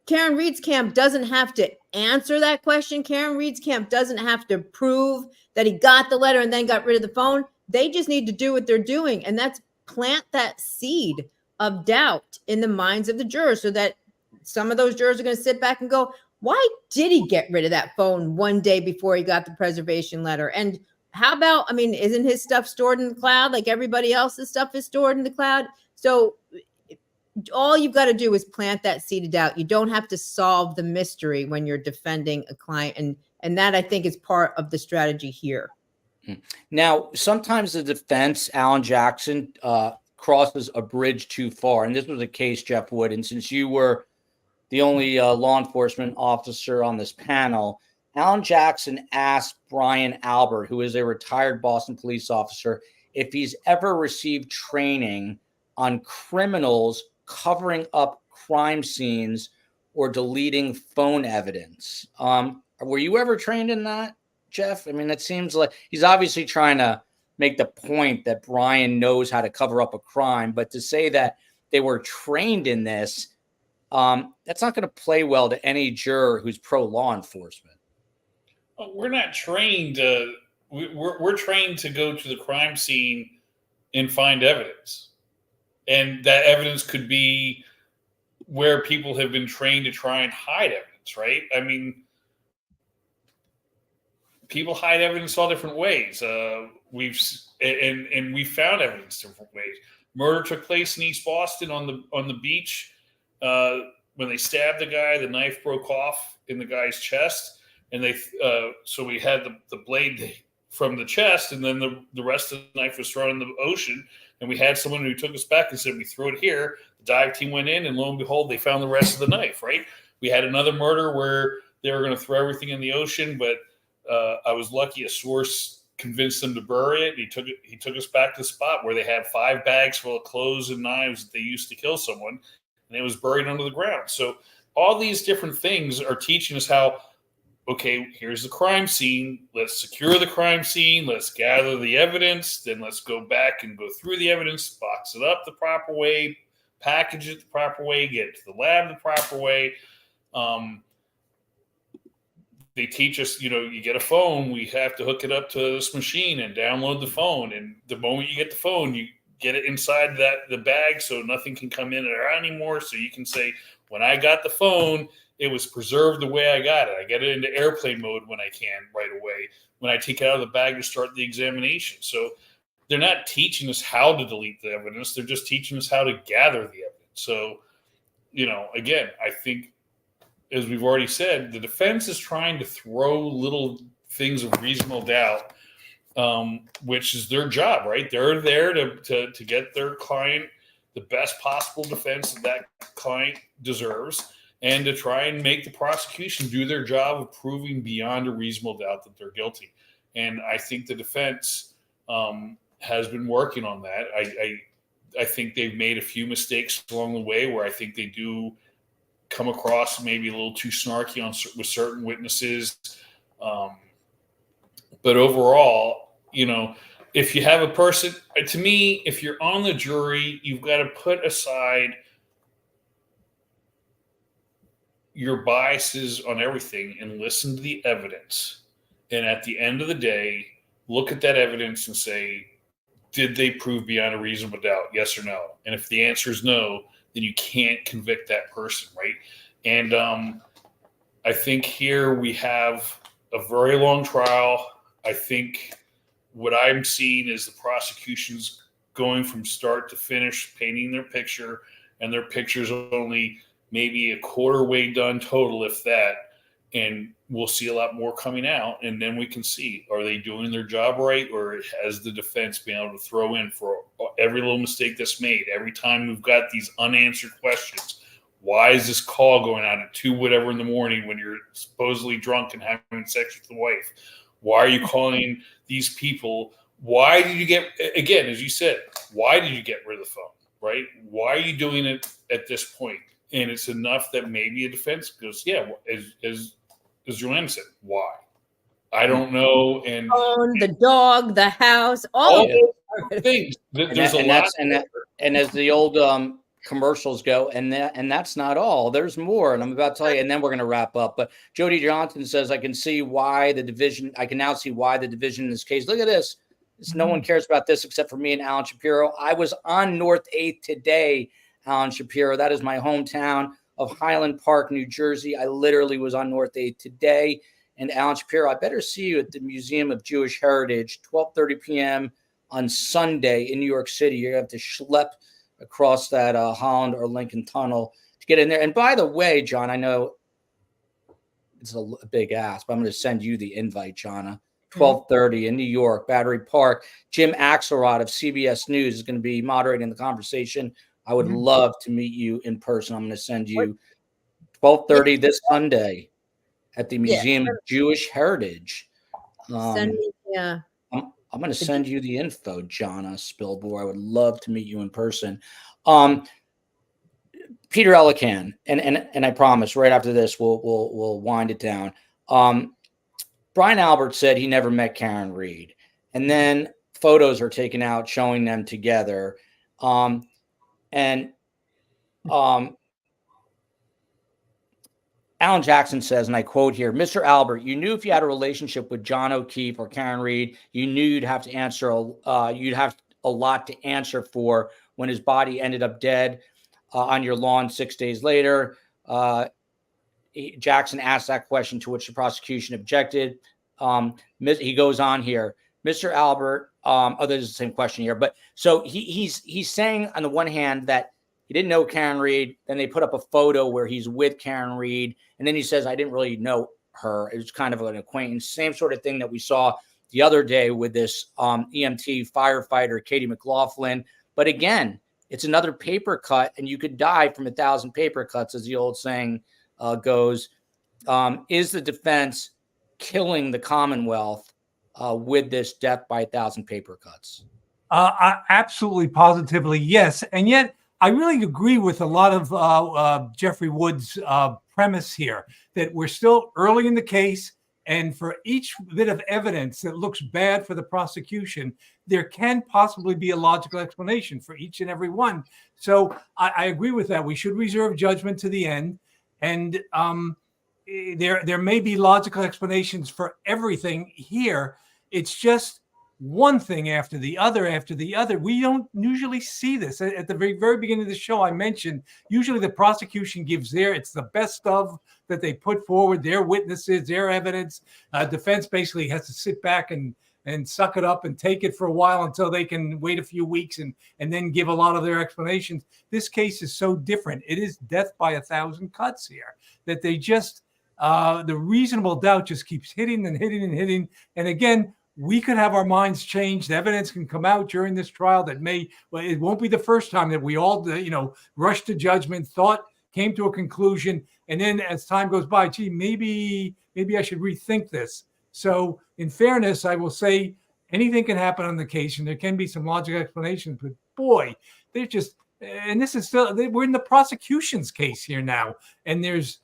Karen Reed's camp doesn't have to answer that question. Karen Reed's camp doesn't have to prove that he got the letter and then got rid of the phone. They just need to do what they're doing, and that's plant that seed of doubt in the minds of the jurors, so that some of those jurors are going to sit back and go, why did he get rid of that phone 1 day before he got the preservation letter? And how about, isn't his stuff stored in the cloud like everybody else's stuff is stored in the cloud? So all you've got to do is plant that seed of doubt. You don't have to solve the mystery when you're defending a client. And that, I think, is part of the strategy here. Now, sometimes the defense, Alan Jackson, crosses a bridge too far. And this was a case, Jeff Wood, and since you were the only law enforcement officer on this panel, Alan Jackson asked Brian Albert, who is a retired Boston police officer, if he's ever received training on criminals covering up crime scenes or deleting phone evidence. Were you ever trained in that, Jeff? It seems like he's obviously trying to make the point that Brian knows how to cover up a crime, but to say that they were trained in this, that's not going to play well to any juror who's pro law enforcement. We're not trained. We're trained to go to the crime scene and find evidence, and that evidence could be where people have been trained to try and hide evidence. Right? People hide evidence all different ways. We found evidence different ways. Murder took place in East Boston on the beach. When they stabbed the guy, the knife broke off in the guy's chest, and so we had the blade from the chest, and then the rest of the knife was thrown in the ocean. And we had someone who took us back and said, we threw it here. The dive team went in, and lo and behold, they found the rest of the knife, right? We had another murder where they were going to throw everything in the ocean, but I was lucky a source convinced them to bury it. He took us back to the spot where they had 5 bags full of clothes and knives that they used to kill someone. and it was buried under the ground. So all these different things are teaching us how, okay, here's the crime scene. Let's secure the crime scene. Let's gather the evidence. Then let's go back and go through the evidence, box it up the proper way, package it the proper way, get it to the lab the proper way. They teach us, you get a phone, we have to hook it up to this machine and download the phone. And the moment you get the phone, you get it inside the bag so nothing can come in or out anymore. So you can say, when I got the phone, it was preserved the way I got it. I get it into airplane mode when I can right away, when I take it out of the bag to start the examination. So they're not teaching us how to delete the evidence. They're just teaching us how to gather the evidence. So, again, I think, as we've already said, the defense is trying to throw little things of reasonable doubt, which is their job, right? They're there to get their client the best possible defense that client deserves, and to try and make the prosecution do their job of proving beyond a reasonable doubt that they're guilty. And I think the defense has been working on that. I think they've made a few mistakes along the way where I think they do come across maybe a little too snarky with certain witnesses. But overall, if you have a person, to me, if you're on the jury, you've got to put aside your biases on everything and listen to the evidence. And at the end of the day, look at that evidence and say, did they prove beyond a reasonable doubt? Yes or no? And if the answer is no, then you can't convict that person, right? And I think here we have a very long trial. I think what I'm seeing is the prosecution's going from start to finish, painting their picture, and their picture's only maybe a quarter way done total, if that. And we'll see a lot more coming out, and then we can see, are they doing their job right, or has the defense been able to throw in for every little mistake that's made? Every time we've got these unanswered questions, why is this call going out at 2 whatever in the morning when you're supposedly drunk and having sex with the wife? Why are you calling these people? Why did you get, again, as you said, why did you get rid of the phone, right? Why are you doing it at this point? And it's enough that maybe a defense goes, yeah, as Joanna said, why? I don't know. And the dog, the house, all of it. Things. There's a lot. And as the old commercials go, and that's not all. There's more, and I'm about to tell you, and then we're going to wrap up. But Jody Johnson says, I can now see why the division in this case. Look at this. No one cares about this except for me and Alan Shapiro. I was on North 8th today, Alan Shapiro. That is my hometown of Highland Park, New Jersey. I literally was on North 8th today. And Alan Shapiro, I better see you at the Museum of Jewish Heritage, 12:30 p.m. on Sunday in New York City. You're going to have to schlep across that Holland or Lincoln Tunnel to get in there. And by the way, John, I know it's a big ask, but I'm going to send you the invite, Jonna. 12:30 in New York, Battery Park. Jim Axelrod of CBS News is going to be moderating the conversation. I would love to meet you in person. I'm going to send you 12:30 this Sunday at the Museum of Jewish Heritage. Send me, I'm going to send you the info, Jonna Spilbor. I would love to meet you in person. Peter Elican, and I promise right after this we'll wind it down. Brian Albert said he never met Karen Reed, and then photos are taken out showing them together. Alan Jackson says, and I quote here, Mr. Albert, you knew if you had a relationship with John O'Keefe or Karen Reed, you knew you'd have a lot to answer for when his body ended up dead on your lawn 6 days later. Jackson asked that question, to which the prosecution objected. He goes on here, Mr. Albert, there's the same question here, but so he's saying on the one hand that he didn't know Karen Reed. Then they put up a photo where he's with Karen Reed. And then he says, I didn't really know her. It was kind of an acquaintance. Same sort of thing that we saw the other day with this EMT firefighter, Katie McLaughlin. But again, it's another paper cut, and you could die from 1,000 paper cuts, as the old saying goes. Is the defense killing the Commonwealth with this death by 1,000 paper cuts? Absolutely, positively, yes. And yet, I really agree with a lot of Jeffrey Wood's premise here, that we're still early in the case. And for each bit of evidence that looks bad for the prosecution, there can possibly be a logical explanation for each and every one. So I agree with that. We should reserve judgment to the end. And there may be logical explanations for everything here. It's just one thing after the other after the other. We don't usually see this. At the very beginning of the show, I mentioned usually the prosecution gives it's the best of that they put forward, their witnesses, their evidence. Defense basically has to sit back and suck it up and take it for a while until they can wait a few weeks and then give a lot of their explanations. This case is so different. It is death by 1,000 cuts here, that they just, the reasonable doubt just keeps hitting and hitting and hitting. And again, we could have our minds changed. Evidence can come out during this trial that it won't be the first time that we all, rushed to judgment, came to a conclusion. And then as time goes by, gee, maybe I should rethink this. So in fairness, I will say anything can happen on the case and there can be some logical explanations, but boy, they're just, and this is still, we're in the prosecution's case here now. And there's,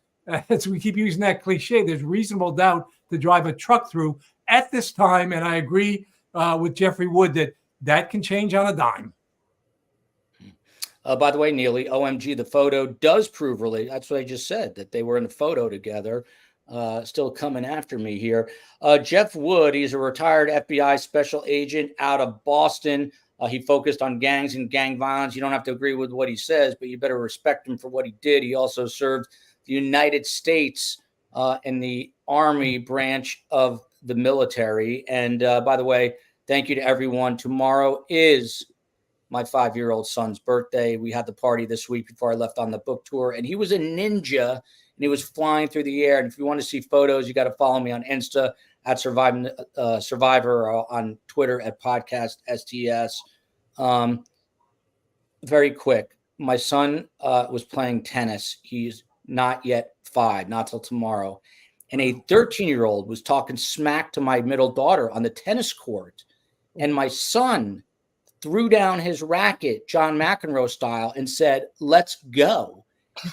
as we keep using that cliche, there's reasonable doubt to drive a truck through at this time. And I agree with Jeffrey Wood that can change on a dime. By the way, Neely, OMG, the photo does prove really. That's what I just said, that they were in a photo together. Still coming after me here. Jeff Wood, he's a retired FBI special agent out of Boston. He focused on gangs and gang violence. You don't have to agree with what he says, but you better respect him for what he did. He also served the United States in the Army branch of the military. And by the way, thank you to everyone. Tomorrow is my 5-year-old son's birthday. We had the party this week before I left on the book tour, and he was a ninja, and he was flying through the air. And if you want to see photos, you got to follow me on Insta at Survivor, or on Twitter at Podcast STS. Very quick. My son was playing tennis. He's not yet 5, not till tomorrow. And a 13-year-old was talking smack to my middle daughter on the tennis court. And my son threw down his racket, John McEnroe style, and said, "Let's go."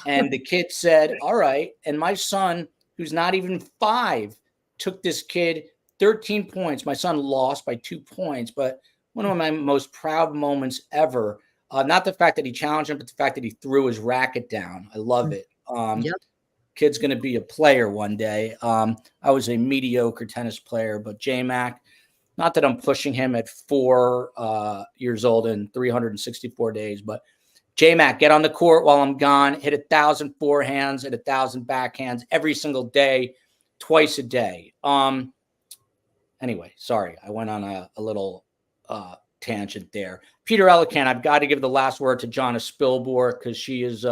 And the kid said, "All right." And my son, who's not even 5, took this kid 13 points. My son lost by 2 points, but one of my most proud moments ever. Not the fact that he challenged him, but the fact that he threw his racket down. I love it. Kid's going to be a player one day. I was a mediocre tennis player, but J-Mac, not that I'm pushing him at 4 years old and 364 days, but J-Mac, get on the court while I'm gone, hit 1,000 forehands, hit 1,000 backhands every single day, twice a day. Anyway, sorry, I went on a little tangent there. Peter Ellicott, I've got to give the last word to Jonna Spilborg because she is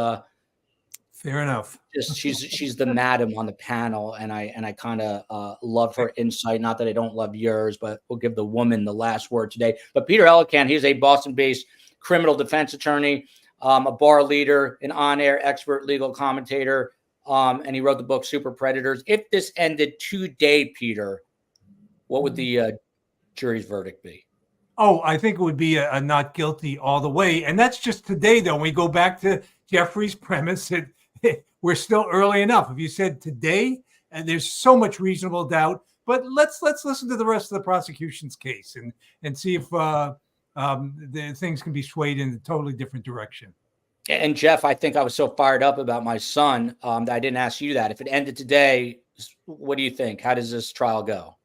fair enough. She's the madam on the panel, and I kind of love her insight. Not that I don't love yours, but we'll give the woman the last word today. But Peter Ellicott, he's a Boston-based criminal defense attorney, a bar leader, an on-air expert legal commentator, and he wrote the book Super Predators. If this ended today, Peter, what would the jury's verdict be? Oh, I think it would be a not guilty all the way. And that's just today, though. When we go back to Jeffrey's premise, we're still early enough. If you said today, and there's so much reasonable doubt, but let's listen to the rest of the prosecution's case and see if the things can be swayed in a totally different direction. And Jeff, I think I was so fired up about my son that I didn't ask you that. If it ended today, what do you think? How does this trial go?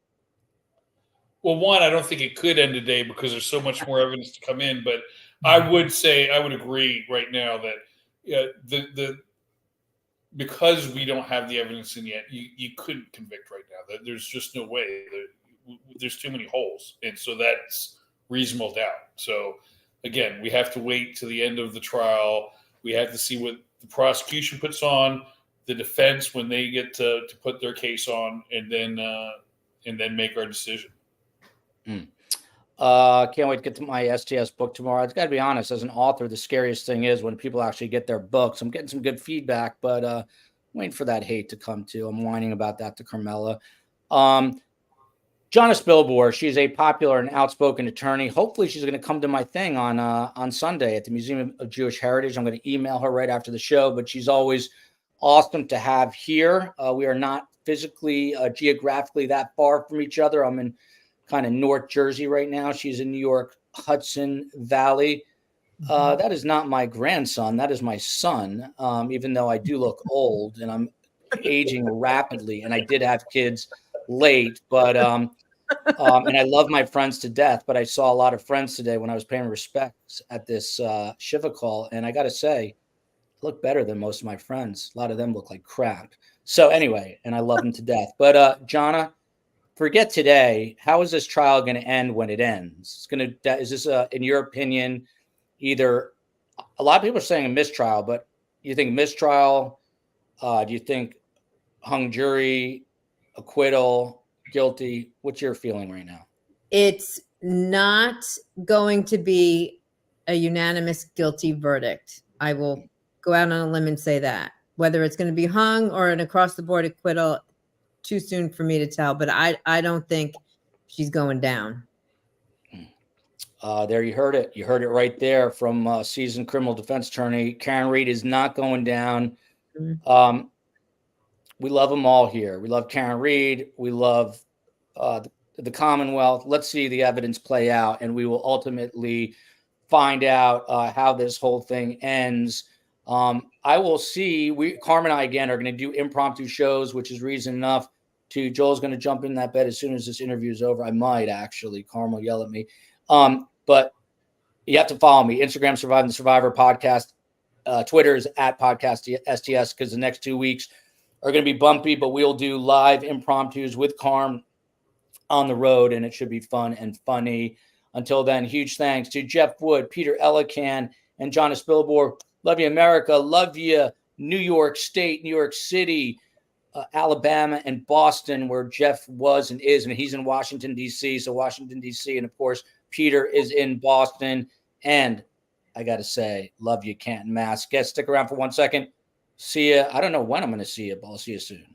Well, one, I don't think it could end today because there's so much more evidence to come in. But I would agree right now that because we don't have the evidence in yet, you couldn't convict right now. That there's just no way. There's too many holes, and so that's reasonable doubt. So again, we have to wait to the end of the trial. We have to see what the prosecution puts on, the defense when they get to put their case on, and then make our decision. Can't wait to get to my STS book tomorrow. I've got to be honest, as an author, the scariest thing is when people actually get their books. I'm getting some good feedback, but waiting for that hate to come to. I'm whining about that to Carmela. Jonna Spilbor, she's a popular and outspoken attorney. Hopefully she's going to come to my thing on Sunday at the Museum of Jewish Heritage. I'm going to email her right after the show, but she's always awesome to have here. We are not physically, geographically that far from each other. I'm in kind of North Jersey right now. She's in New York, Hudson Valley. That is not my grandson. That is my son, even though I do look old and I'm aging rapidly. And I did have kids late, but and I love my friends to death. But I saw a lot of friends today when I was paying respects at this Shiva call. And I got to say, I look better than most of my friends. A lot of them look like crap. So anyway, and I love them to death. But Jonna, forget today. How is this trial going to end when it ends? Is this, in your opinion, either a lot of people are saying a mistrial, but you think mistrial? Do you think hung jury, acquittal, guilty? What's your feeling right now? It's not going to be a unanimous guilty verdict. I will go out on a limb and say that. Whether it's going to be hung or an across-the-board acquittal, too soon for me to tell. But I don't think she's going down. There you heard it. You heard it right there from seasoned criminal defense attorney Karen Reed is not going down. We love them all here. We love Karen Reed. We love the Commonwealth. Let's see the evidence play out, and we will ultimately find out how this whole thing ends. I will see. Carm and I again are going to do impromptu shows, which is reason enough to. Joel's going to jump in that bed as soon as this interview is over. I might actually. Carm will yell at me. But you have to follow me. Instagram, Surviving the Survivor podcast. Twitter is at podcast STS, because the next 2 weeks are going to be bumpy, but we'll do live impromptus with Carm on the road, and it should be fun and funny. Until then, huge thanks to Jeff Wood, Peter Elican, and Jonna Spilbor. Love you, America. Love you, New York State, New York City, Alabama, and Boston, where Jeff was and is, and he's in Washington, D.C. So Washington, D.C., and, of course, Peter is in Boston. And I got to say, love you, Canton, Mass. Guys, stick around for 1 second. See you. I don't know when I'm going to see you, but I'll see you soon.